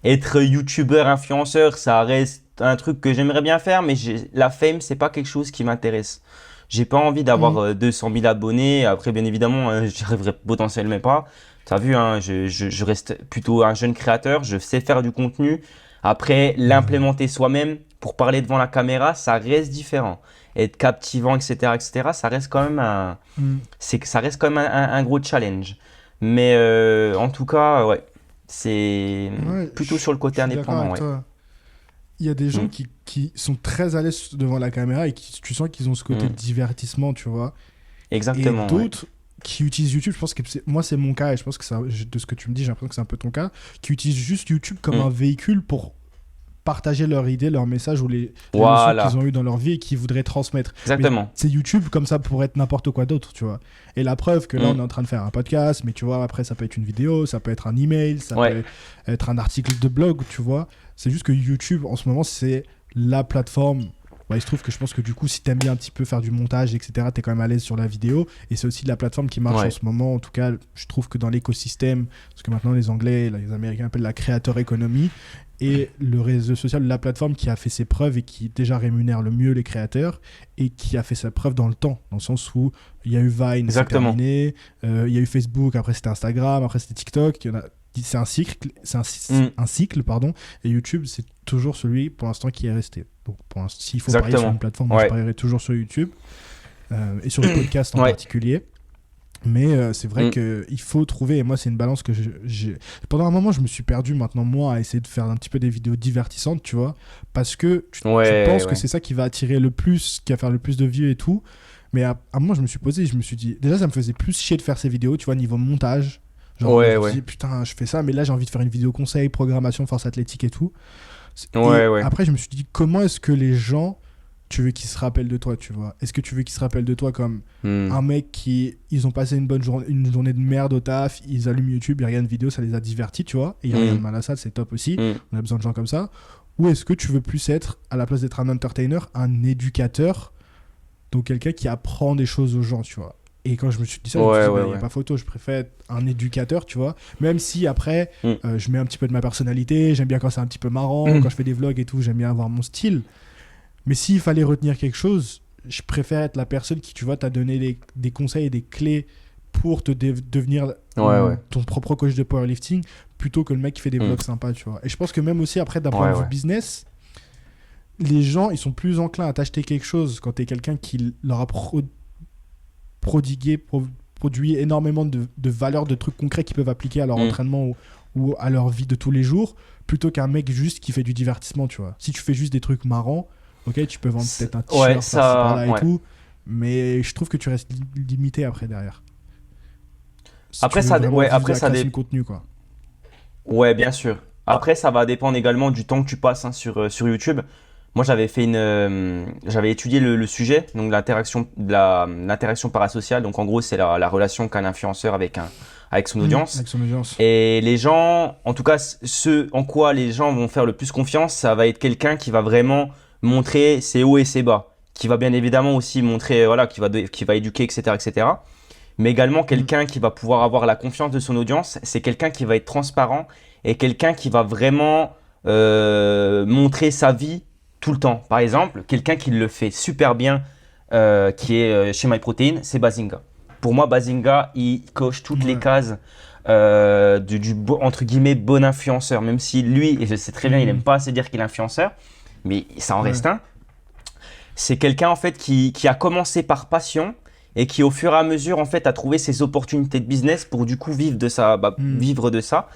être youtubeur, influenceur, ça reste un truc que j'aimerais bien faire, mais la fame, c'est pas quelque chose qui m'intéresse. J'ai pas envie d'avoir Mhm. 200 000 abonnés. Après, bien évidemment, j'y arriverai potentiellement pas. Tu as vu, hein, je reste plutôt un jeune créateur, je sais faire du contenu. Après, Ouais. l'implémenter soi-même pour parler devant la caméra, ça reste différent. Être captivant, etc., ça reste quand même Mhm. ça reste quand même un gros challenge. Mais en tout cas, ouais, c'est Ouais, plutôt sur le je côté suis d'accord indépendant, avec ouais. toi. Il y a des gens Mm, qui sont très à l'aise devant la caméra et qui, tu sens qu'ils ont ce côté mm. divertissement, tu vois. Et Exactement, ouais. d'autres qui utilisent YouTube, je pense que moi c'est mon cas et je pense que de ce que tu me dis, j'ai l'impression que c'est un peu ton cas, qui utilisent juste YouTube comme un Mm. véhicule pour partager leur idée, leur message ou les leçons qu'ils Voilà, ont eues dans leur vie et qu'ils voudraient transmettre. Mais exactement. c'est YouTube comme ça pour être n'importe quoi d'autre, tu vois. Et la preuve que là on Mm. est en train de faire un podcast, mais tu vois, après ça peut être une vidéo, ça peut être un email, ça Ouais, peut être un article de blog, tu vois. C'est juste que YouTube en ce moment c'est la plateforme. Ouais, il se trouve que je pense que du coup, si t'aimes bien un petit peu faire du montage, etc., t'es quand même à l'aise sur la vidéo. Et c'est aussi la plateforme qui marche en ouais, ce moment. En tout cas, je trouve que dans l'écosystème, parce que maintenant les Anglais, les Américains appellent la creator economy, et le réseau social, la plateforme qui a fait ses preuves et qui déjà rémunère le mieux les créateurs et qui a fait sa preuve dans le temps, dans le sens où il y a eu Vine, c'est exactement. terminé, il y a eu Facebook, après c'était Instagram, après c'était TikTok, c'est un cycle, Mm. un cycle, pardon, et YouTube c'est toujours celui pour l'instant qui est resté. Donc s'il faut parier sur une Exactement. plateforme, moi je Ouais, parierais toujours sur YouTube et sur le podcast en ouais. particulier. Mais c'est vrai Mm. qu'il faut trouver, et moi c'est une balance que j'ai... Pendant un moment je me suis perdu maintenant moi à essayer de faire un petit peu des vidéos divertissantes, tu vois, parce que tu Ouais, penses que ouais. c'est ça qui va attirer le plus, qui va faire le plus de vues et tout, mais à un moment je me suis posé et je me suis dit, déjà ça me faisait plus chier de faire ces vidéos, tu vois, niveau montage, genre Ouais, je me ouais. disais putain je fais ça, mais là j'ai envie de faire une vidéo conseil, programmation, force athlétique et tout, Ouais, et ouais. après je me suis dit comment est-ce que les gens, tu veux qu'ils se rappellent de toi, tu vois, est-ce que tu veux qu'ils se rappellent de toi comme Mm. un mec qui, ils ont passé une journée de merde au taf, ils allument YouTube, ils regardent une vidéo, ça les a divertis, tu vois, et il n'y a rien de Mm. mal à ça, c'est top aussi, Mm. on a besoin de gens comme ça. Ou est-ce que tu veux plus être, à la place d'être un entertainer, un éducateur, donc quelqu'un qui apprend des choses aux gens, tu vois. Et quand je me suis dit ça, je me suis Ouais, dit, ouais, bah, il n'y a ouais. pas photo, je préfère être un éducateur, tu vois. Même si après, Mm. je mets un petit peu de ma personnalité, j'aime bien quand c'est un petit peu marrant, quand je fais des vlogs et tout, j'aime bien avoir mon style. Mais s'il fallait retenir quelque chose, je préfère être la personne qui, tu vois, t'a donné des conseils et des clés pour devenir Ouais, ouais. ton propre coach de powerlifting plutôt que le mec qui fait des Mm. vlogs sympas, tu vois. Et je pense que même aussi, après, d'un point Ouais, de vue ouais. business, les gens, ils sont plus enclins à t'acheter quelque chose quand t'es quelqu'un qui leur a prodigué, produit énormément de valeur, de trucs concrets qu'ils peuvent appliquer à leur entraînement ou à leur vie de tous les jours, plutôt qu'un mec juste qui fait du divertissement, tu vois. Si tu fais juste des trucs marrants, ok, tu peux vendre peut-être un t-shirt par-ci, par-là et tout, mais je trouve que tu restes limité après derrière. Si Après, tu veux ça, vraiment ouais, vivre de après, la ça création dé- de contenu, quoi. Ouais, bien sûr. Après, ça va dépendre également du temps que tu passes sur YouTube. Moi, j'avais étudié le sujet, donc l'interaction parasociale. Donc, en gros, c'est la relation qu'a un influenceur avec son audience. Avec son audience. Et les gens, en tout cas, ce en quoi les gens vont faire le plus confiance, ça va être quelqu'un qui va vraiment montrer ses hauts et ses bas, qui va bien évidemment aussi montrer, voilà, qui va éduquer, etc., etc. Mais également quelqu'un qui va pouvoir avoir la confiance de son audience, c'est quelqu'un qui va être transparent et quelqu'un qui va vraiment montrer sa vie tout le temps. Par exemple, quelqu'un qui le fait super bien, qui est chez MyProtein, c'est Bazinga. Pour moi, Bazinga, il coche toutes les cases entre guillemets bon influenceur, même si lui, et je sais très bien, il n'aime pas assez dire qu'il est influenceur, mais ça en reste un. C'est quelqu'un en fait qui a commencé par passion et qui au fur et à mesure en fait a trouvé ses opportunités de business pour du coup vivre de ça, vivre de ça.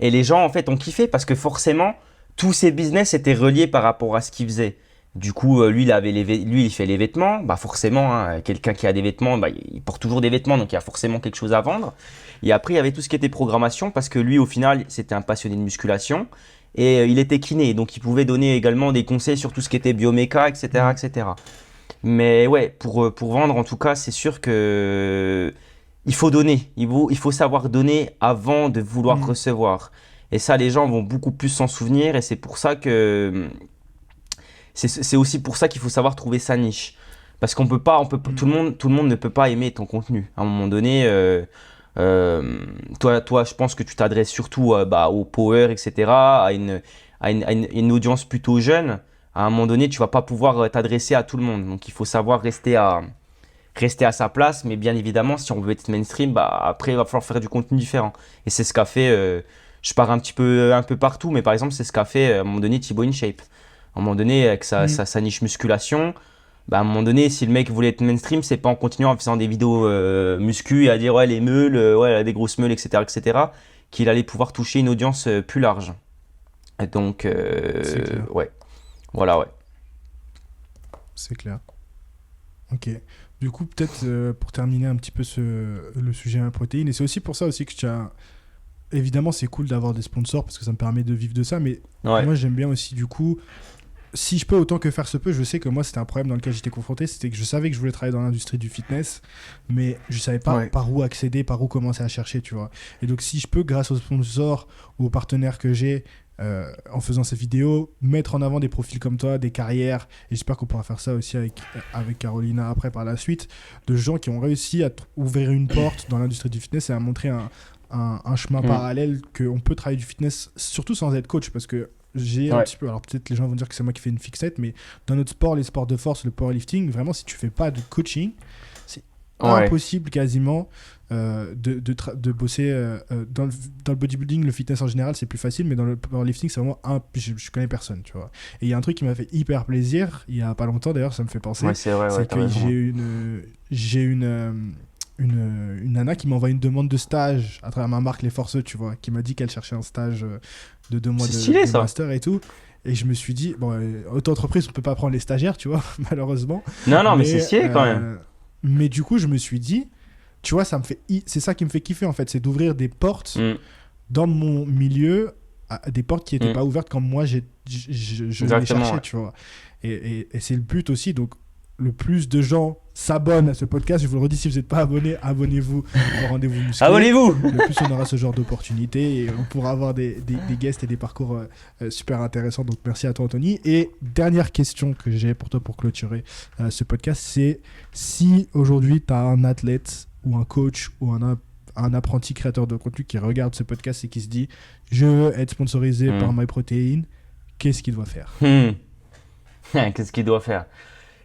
Et les gens en fait ont kiffé parce que forcément tous ses business étaient reliés par rapport à ce qu'il faisait. Du coup, lui, il fait les vêtements. Bah forcément, hein, quelqu'un qui a des vêtements, bah, il porte toujours des vêtements, donc il y a forcément quelque chose à vendre. Et après, il y avait tout ce qui était programmation, parce que lui, au final, c'était un passionné de musculation. Et il était kiné, donc il pouvait donner également des conseils sur tout ce qui était bioméca, etc., etc. Mais ouais, pour vendre, en tout cas, c'est sûr que il faut donner. Il faut savoir donner avant de vouloir recevoir. Et ça, les gens vont beaucoup plus s'en souvenir. Et c'est pour ça que... C'est aussi pour ça qu'il faut savoir trouver sa niche. Parce tout le monde ne peut pas aimer ton contenu. À un moment donné, toi, je pense que tu t'adresses surtout au power, etc., à une audience plutôt jeune. À un moment donné, tu vas pas pouvoir t'adresser à tout le monde. Donc, il faut savoir rester à sa place. Mais bien évidemment, si on veut être mainstream, après, il va falloir faire du contenu différent. Et c'est ce qu'a fait, je pars un peu partout, mais par exemple, c'est ce qu'a fait à un moment donné Thibaut InShape. À un moment donné, avec sa niche musculation, à un moment donné, si le mec voulait être mainstream, c'est pas en continuant en faisant des vidéos muscu et à dire ouais, les meules, ouais, elle a des grosses meules, etc., qu'il allait pouvoir toucher une audience plus large. Et donc, ouais. Voilà, ouais. C'est clair. Ok. Du coup, peut-être pour terminer un petit peu le sujet protéine, et c'est aussi pour ça aussi que tu as... Évidemment, c'est cool d'avoir des sponsors parce que ça me permet de vivre de ça, mais moi, j'aime bien aussi, du coup, si je peux autant que faire se peut, je sais que moi, c'était un problème dans lequel j'étais confronté, c'était que je savais que je voulais travailler dans l'industrie du fitness, mais je savais pas par où accéder, par où commencer à chercher, tu vois. Et donc, si je peux, grâce aux sponsors, aux partenaires que j'ai, en faisant ces vidéos, mettre en avant des profils comme toi, des carrières, et j'espère qu'on pourra faire ça aussi avec Carolina après par la suite, de gens qui ont réussi à ouvrir une porte dans l'industrie du fitness et à montrer un chemin parallèle, qu'on peut travailler du fitness, surtout sans être coach, parce que j'ai un petit peu, alors peut-être les gens vont dire que c'est moi qui fais une fixette, mais dans notre sport, les sports de force, le powerlifting, vraiment si tu fais pas de coaching, c'est impossible quasiment de bosser dans le bodybuilding, le fitness en général c'est plus facile, mais dans le powerlifting c'est vraiment je connais personne, tu vois. Et il y a un truc qui m'a fait hyper plaisir il y a pas longtemps, d'ailleurs ça me fait penser, c'est vrai, c'est que j'ai une nana qui m'envoie une demande de stage à travers ma marque Les Forceux, tu vois, qui m'a dit qu'elle cherchait un stage de 2 mois de master et tout. Et je me suis dit, bon, auto-entreprise, on peut pas prendre les stagiaires, tu vois, malheureusement. Non, mais c'est stylé quand même. Mais du coup, je me suis dit, tu vois, c'est ça qui me fait kiffer en fait, c'est d'ouvrir des portes dans mon milieu, des portes qui n'étaient pas ouvertes quand moi je les cherchais, tu vois. Et c'est le but aussi, donc le plus de gens s'abonnent à ce podcast, je vous le redis, si vous n'êtes pas abonné, abonnez-vous au Rendez-vous Musclé. Abonnez-vous. Le plus on aura ce genre d'opportunités et on pourra avoir des guests et des parcours super intéressants. Donc merci à toi Anthony. Et dernière question que j'ai pour toi pour clôturer ce podcast, c'est si aujourd'hui tu as un athlète ou un coach ou un apprenti créateur de contenu qui regarde ce podcast et qui se dit je veux être sponsorisé par MyProtein, qu'est-ce qu'il doit faire? Qu'est-ce qu'il doit faire?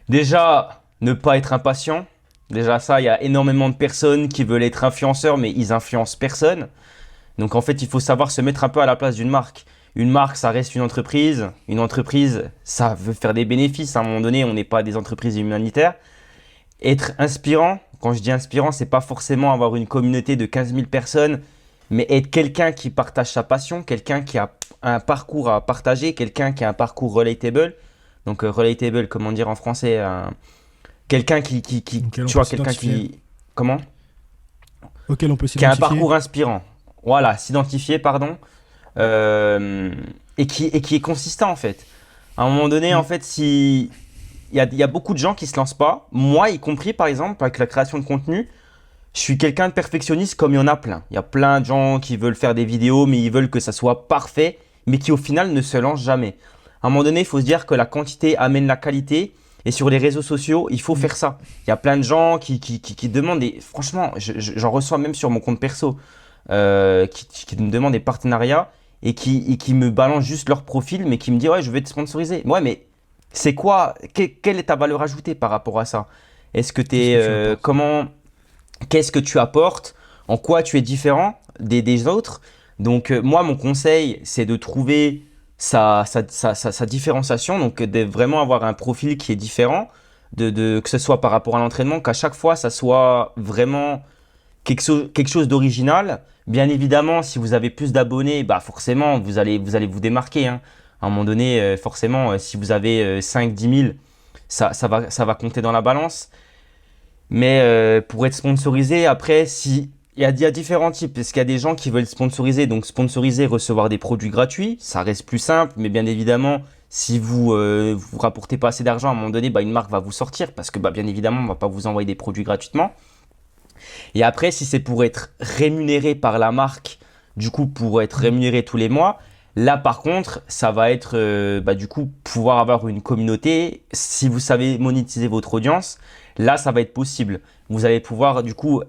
Déjà, ne pas être impatient. Déjà ça, il y a énormément de personnes qui veulent être influenceurs, mais ils influencent personne. Donc en fait, il faut savoir se mettre un peu à la place d'une marque. Une marque, ça reste une entreprise. Une entreprise, ça veut faire des bénéfices. À un moment donné, on n'est pas des entreprises humanitaires. Être inspirant, Quand je dis inspirant, c'est pas forcément avoir une communauté de 15 000 personnes, mais être quelqu'un qui partage sa passion, quelqu'un qui a un parcours à partager, quelqu'un qui a un parcours relatable. Donc, relatable, comment dire en français quelqu'un Auquel on tu peut vois, quelqu'un s'identifier. qui, comment? Auquel on peut Qui a un s'identifier. parcours inspirant. Voilà, s'identifier, pardon. Euh, et qui est consistant, en fait. À un moment donné, en Mm. fait, si il y a beaucoup de gens qui se lancent pas, moi y compris, par exemple, avec la création de contenu, je suis quelqu'un de perfectionniste comme il y en a plein. Il y a plein de gens qui veulent faire des vidéos, mais ils veulent que ça soit parfait, mais qui au final ne se lancent jamais. À un moment donné, il faut se dire que la quantité amène la qualité. Et sur les réseaux sociaux, il faut Mm. faire ça. Il y a plein de gens qui demandent, et franchement, j'en reçois même sur mon compte perso, qui me demandent des partenariats et qui me balancent juste leur profil, mais qui me disent, ouais, je vais te sponsoriser. Ouais, mais c'est quoi, quelle est ta valeur ajoutée par rapport à ça? Est-ce que Qu'est-ce que tu apportes? qu'est-ce que tu apportes? En quoi tu es différent des autres? Donc, moi, mon conseil, c'est de trouver sa différenciation, donc de vraiment avoir un profil qui est différent, que ce soit par rapport à l'entraînement, qu'à chaque fois, ça soit vraiment quelque chose d'original. Bien évidemment, si vous avez plus d'abonnés, bah forcément, vous allez vous démarquer, hein. À un moment donné, forcément, si vous avez 5-10 000, ça va compter dans la balance. Mais pour être sponsorisé, après, si il y a différents types, parce qu'il y a des gens qui veulent sponsoriser, donc sponsoriser, recevoir des produits gratuits, ça reste plus simple, mais bien évidemment, si vous rapportez pas assez d'argent, à un moment donné, bah, une marque va vous sortir, parce que bah, bien évidemment, on va pas vous envoyer des produits gratuitement. Et après, si c'est pour être rémunéré par la marque, du coup, pour être Mm. rémunéré tous les mois, là, par contre, ça va être, bah, du coup, pouvoir avoir une communauté. Si vous savez monétiser votre audience, là, ça va être possible. Vous allez pouvoir, du coup,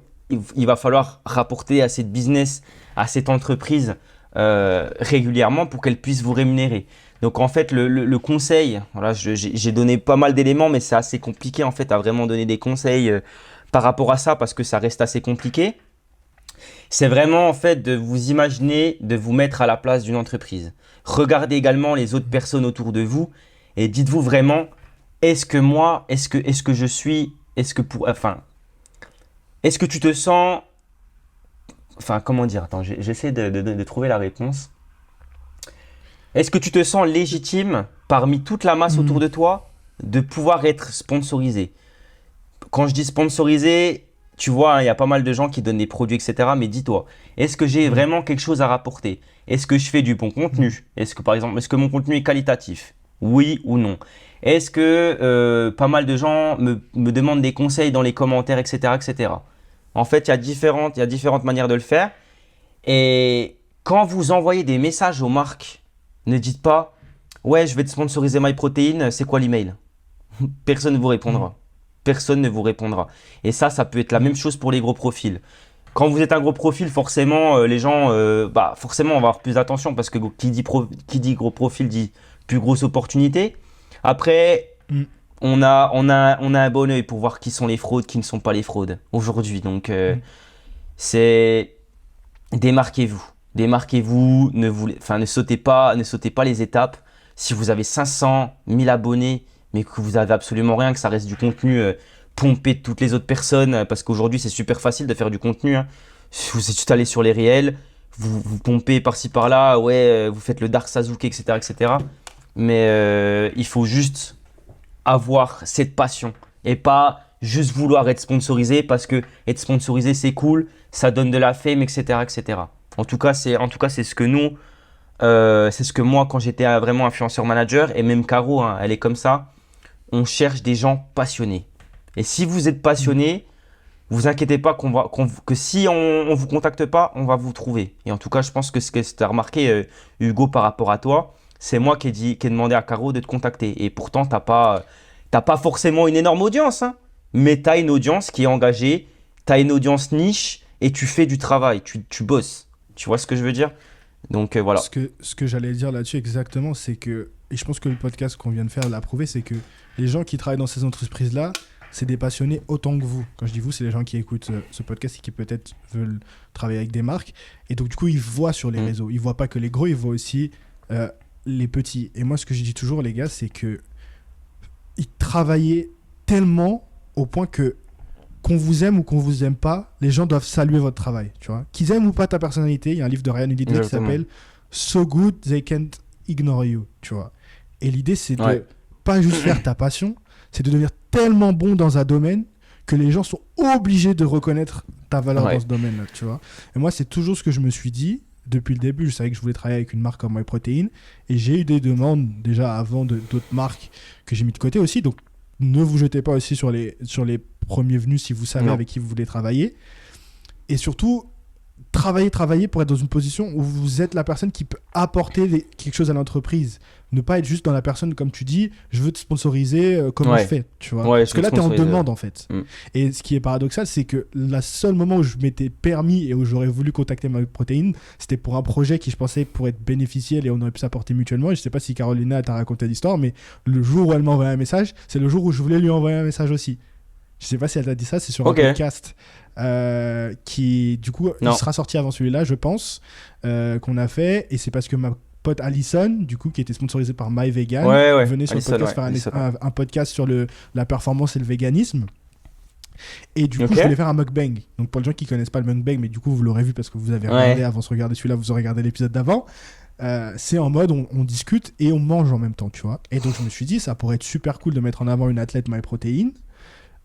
il va falloir rapporter assez de business à cette entreprise régulièrement pour qu'elle puisse vous rémunérer. Donc, en fait, le conseil, voilà, j'ai donné pas mal d'éléments, mais c'est assez compliqué, en fait, à vraiment donner des conseils par rapport à ça parce que ça reste assez compliqué. C'est vraiment en fait de vous imaginer, de vous mettre à la place d'une entreprise. Regardez également les autres personnes autour de vous et dites-vous vraiment, est-ce que moi, est-ce que je suis, est-ce que tu te sens, enfin comment dire, attends, j'essaie de trouver la réponse. Est-ce que tu te sens légitime parmi toute la masse autour Mm. de toi de pouvoir être sponsorisé? Quand je dis sponsorisé, tu vois, hein, il y a pas mal de gens qui donnent des produits, etc. Mais dis-toi, est-ce que j'ai Ouais. vraiment quelque chose à rapporter? Est-ce que je fais du bon Mm. contenu? Est-ce que, par exemple, est-ce que mon contenu est qualitatif? Oui ou non? Est-ce que pas mal de gens me demandent des conseils dans les commentaires, etc., etc. En fait, il y a différentes manières de le faire. Et quand vous envoyez des messages aux marques, ne dites pas, ouais, je vais te sponsoriser MyProtein, c'est quoi l'email? Personne ne vous Mm. répondra. Personne ne vous répondra. Et ça peut être la Mm. même chose pour les gros profils. Quand vous êtes un gros profil, forcément, les gens, bah, forcément, on va avoir plus d'attention parce que qui dit gros profil dit plus grosse opportunité. Après, Mm. on a un bon œil pour voir qui sont les fraudes, qui ne sont pas les fraudes aujourd'hui. Donc, Mm. c'est démarquez-vous. Démarquez-vous, ne sautez pas les étapes. Si vous avez 500 000 abonnés, mais que vous avez absolument rien, que ça reste du contenu pompé de toutes les autres personnes, parce qu'aujourd'hui c'est super facile de faire du contenu, hein. Vous êtes juste allé sur les réels, vous pompez par-ci par-là, ouais, vous faites le Dark Sasuke, etc., etc. Mais il faut juste avoir cette passion et pas juste vouloir être sponsorisé parce que être sponsorisé c'est cool, ça donne de la fame, etc., etc. En tout cas, c'est ce que nous, c'est ce que moi quand j'étais vraiment influenceur manager et même Caro, hein, elle est comme ça. On cherche des gens passionnés. Et si vous êtes Mm. passionné, vous inquiétez pas que si on vous contacte pas, on va vous trouver. Et en tout cas, je pense que ce que tu as remarqué, Hugo, par rapport à toi, c'est moi qui ai demandé à Caro de te contacter. Et pourtant, t'as pas forcément une énorme audience, hein, mais tu as une audience qui est engagée, tu as une audience niche et tu fais du travail, tu bosses. Tu vois ce que je veux dire? Donc voilà. Ce que j'allais dire là-dessus exactement, c'est que, et je pense que le podcast qu'on vient de faire l'a prouvé, c'est que les gens qui travaillent dans ces entreprises-là, c'est des passionnés autant que vous. Quand je dis vous, c'est les gens qui écoutent ce podcast et qui peut-être veulent travailler avec des marques. Et donc, du coup, ils voient sur les Mm. réseaux. Ils voient pas que les gros, ils voient aussi euh, les petits. Et moi, ce que je dis toujours, les gars, c'est que ils travaillaient tellement au point que qu'on vous aime ou qu'on vous aime pas, les gens doivent saluer votre travail, tu vois. Qu'ils aiment ou pas ta personnalité, il y a un livre de Ryan Holiday qui s'appelle So Good They Can't Ignore You, tu vois. Et l'idée, c'est de pas juste faire ta passion, c'est de devenir tellement bon dans un domaine que les gens sont obligés de reconnaître ta valeur dans ce domaine-là, tu vois. Et moi, c'est toujours ce que je me suis dit depuis le début. Je savais que je voulais travailler avec une marque comme MyProtein, et j'ai eu des demandes déjà avant d'autres marques que j'ai mis de côté aussi. Donc, ne vous jetez pas aussi sur les premiers venus si vous savez avec qui vous voulez travailler. Et surtout, travailler pour être dans une position où vous êtes la personne qui peut apporter quelque chose à l'entreprise. Ne pas être juste dans la personne, comme tu dis, je veux te sponsoriser, comment je fais, tu vois. Parce que là, tu es en demande, en fait. Et ce qui est paradoxal, c'est que le seul moment où je m'étais permis et où j'aurais voulu contacter MyProtein, c'était pour un projet qui, je pensais, pourrait être bénéficiel et on aurait pu s'apporter mutuellement. Et je sais pas si Carolina t'a raconté l'histoire, mais le jour où elle m'a envoyé un message, c'est le jour où je voulais lui envoyer un message aussi. Je sais pas si elle t'a dit ça, c'est sur un podcast qui, du coup, il sera sorti avant celui-là, je pense, qu'on a fait. Et c'est parce que ma pote Alison, du coup, qui était sponsorisée par MyVegan, venait sur Alison, le podcast faire un podcast sur la performance et le véganisme. Et du coup, je voulais faire un mukbang. Donc, pour les gens qui connaissent pas le mukbang, mais du coup, vous l'aurez vu parce que vous avez regardé avant de regarder celui-là, vous aurez regardé l'épisode d'avant. C'est en mode on discute et on mange en même temps, tu vois. Et donc, je me suis dit, ça pourrait être super cool de mettre en avant une athlète MyProtein.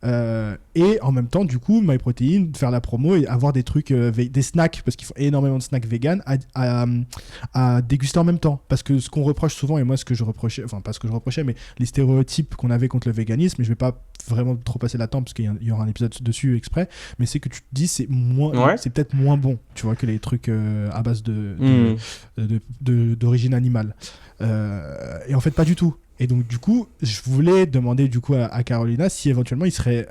Et en même temps, du coup, MyProtein, faire la promo et avoir des trucs, des snacks, parce qu'ils font énormément de snacks vegan à déguster en même temps. Parce que ce qu'on reproche souvent, et moi ce que je reprochais, enfin pas ce que je reprochais, mais les stéréotypes qu'on avait contre le véganisme, et je vais pas vraiment trop passer là-dedans parce qu'il y aura un épisode dessus exprès, mais c'est que tu te dis c'est peut-être moins bon, tu vois, que les trucs à base d'origine animale. Et en fait, pas du tout. Et donc, du coup, je voulais demander du coup à Carolina si éventuellement il serait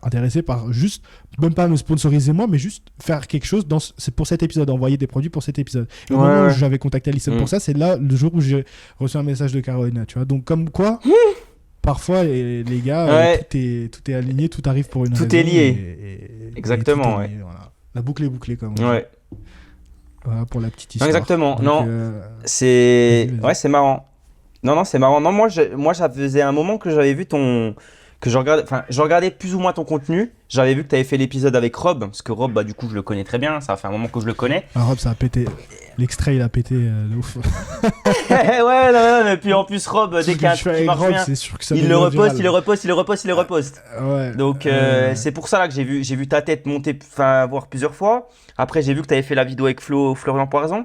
intéressé par juste, même pas me sponsoriser moi, mais juste faire quelque chose c'est pour cet épisode, envoyer des produits pour cet épisode. Et au moment où j'avais contacté Alison pour ça, c'est là le jour où j'ai reçu un message de Carolina, tu vois. Donc, comme quoi, parfois, les gars, tout est aligné, tout arrive pour une raison. Tout est lié. Exactement, lié, voilà. La boucle est bouclée, comme on dit. Voilà pour la petite histoire. Exactement. Donc, non, vas-y. c'est marrant. Non, c'est marrant. Non, moi, ça faisait un moment que j'avais vu je regardais plus ou moins ton contenu. J'avais vu que tu avais fait l'épisode avec Rob, parce que Rob, du coup, je le connais très bien. Ça fait un moment que je le connais. Ah, Rob, ça a pété. L'extrait, il a pété de ouf. non, mais puis en plus, Rob, dès qu'il y a un truc qui marche bien, il le reposte. Ouais. Donc, c'est pour ça là que j'ai vu ta tête monter, voir plusieurs fois. Après, j'ai vu que tu avais fait la vidéo avec Florian Poison,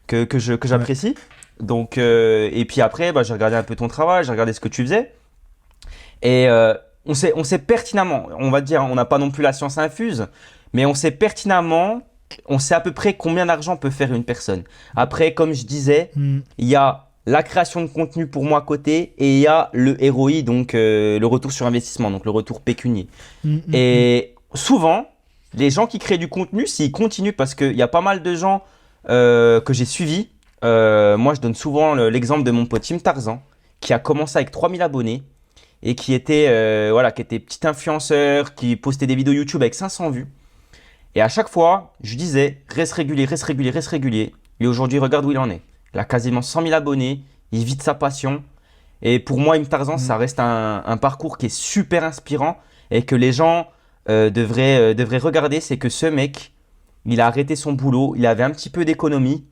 que j'apprécie. Donc, et puis après, j'ai regardé un peu ton travail, j'ai regardé ce que tu faisais. Et on sait pertinemment, on va dire, on n'a pas non plus la science infuse, mais on sait pertinemment, on sait à peu près combien d'argent peut faire une personne. Après, comme je disais, il y a la création de contenu pour moi à côté et il y a le ROI, donc le retour sur investissement, donc le retour pécunier. Et souvent, les gens qui créent du contenu, s'ils continuent, parce qu'il y a pas mal de gens que j'ai suivis. Moi, je donne souvent l'exemple de mon pote Tim Tarzan, qui a commencé avec 3000 abonnés et qui était petit influenceur, qui postait des vidéos YouTube avec 500 vues. Et à chaque fois, je lui disais, reste régulier. Et aujourd'hui, regarde où il en est. Il a quasiment 100 000 abonnés, il vit de sa passion. Et pour moi, Tim Tarzan, ça reste un parcours qui est super inspirant et que les gens devraient regarder. C'est que ce mec, il a arrêté son boulot, il avait un petit peu d'économie.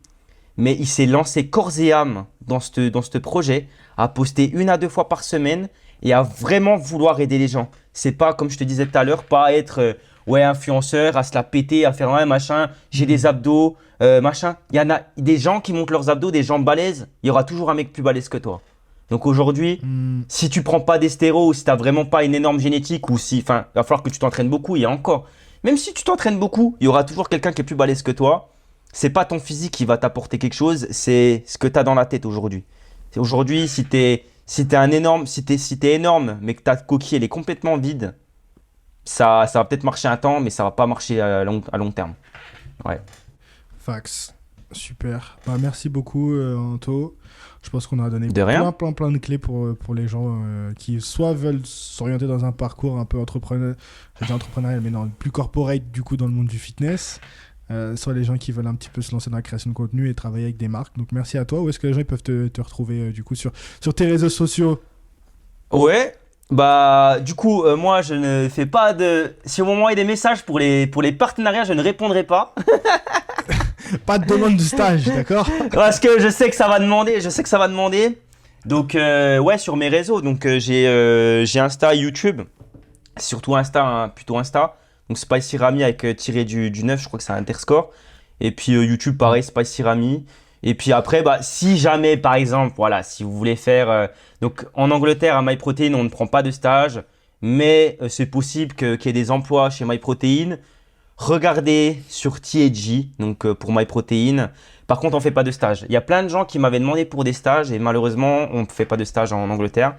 Mais il s'est lancé corps et âme dans ce projet, à poster 1 à 2 fois par semaine et à vraiment vouloir aider les gens. C'est pas, comme je te disais tout à l'heure, pas être influenceur, à se la péter, à faire machin, j'ai des abdos, machin. Il y en a des gens qui montent leurs abdos, des gens balèzes, il y aura toujours un mec plus balèze que toi. Donc aujourd'hui, si tu prends pas des stéros, ou si tu n'as vraiment pas une énorme génétique, ou il va falloir que tu t'entraînes beaucoup, il y a encore. Même si tu t'entraînes beaucoup, il y aura toujours quelqu'un qui est plus balèze que toi. C'est pas ton physique qui va t'apporter quelque chose, c'est ce que tu as dans la tête aujourd'hui. Aujourd'hui, si t'es énorme, mais que ta coquille elle est complètement vide, ça va peut-être marcher un temps, mais ça va pas marcher à long terme. Ouais. Fax. Super. Merci beaucoup, Anto. Je pense qu'on a donné plein de clés pour les gens qui soit veulent s'orienter dans un parcours un peu entrepreneurial, mais non, plus corporate du coup dans le monde du fitness. Soit les gens qui veulent un petit peu se lancer dans la création de contenu et travailler avec des marques. Donc merci à toi. Où est-ce que les gens peuvent te retrouver du coup sur tes réseaux sociaux? Ouais, Bah, du coup, moi, je ne fais pas de. Si on m'envoie des messages pour les partenariats, je ne répondrai pas. Pas de demande de stage, d'accord? Parce que je sais que ça va demander. Donc, ouais, sur mes réseaux. Donc, j'ai Insta, YouTube. Surtout Insta, hein, plutôt Insta. Donc, Spicy Rami avec tiré du 9, je crois que c'est un underscore. Et puis, YouTube, pareil, Spicy Rami. Et puis après, bah, si jamais, par exemple, voilà, si vous voulez faire. Donc, en Angleterre, à MyProtein, on ne prend pas de stage. Mais c'est possible qu'il y ait des emplois chez MyProtein. Regardez sur THG, donc pour MyProtein. Par contre, on ne fait pas de stage. Il y a plein de gens qui m'avaient demandé pour des stages et malheureusement, on ne fait pas de stage en Angleterre.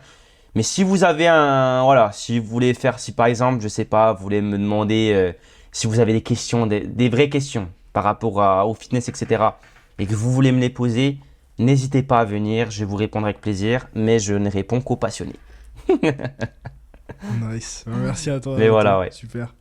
Mais si vous avez voilà, si vous voulez faire, si par exemple, je sais pas, vous voulez me demander si vous avez des questions, des vraies questions par rapport au fitness, etc. et que vous voulez me les poser, n'hésitez pas à venir, je vous répondrai avec plaisir, mais je ne réponds qu'aux passionnés. Nice. Merci à toi. Mais voilà, ouais. Super.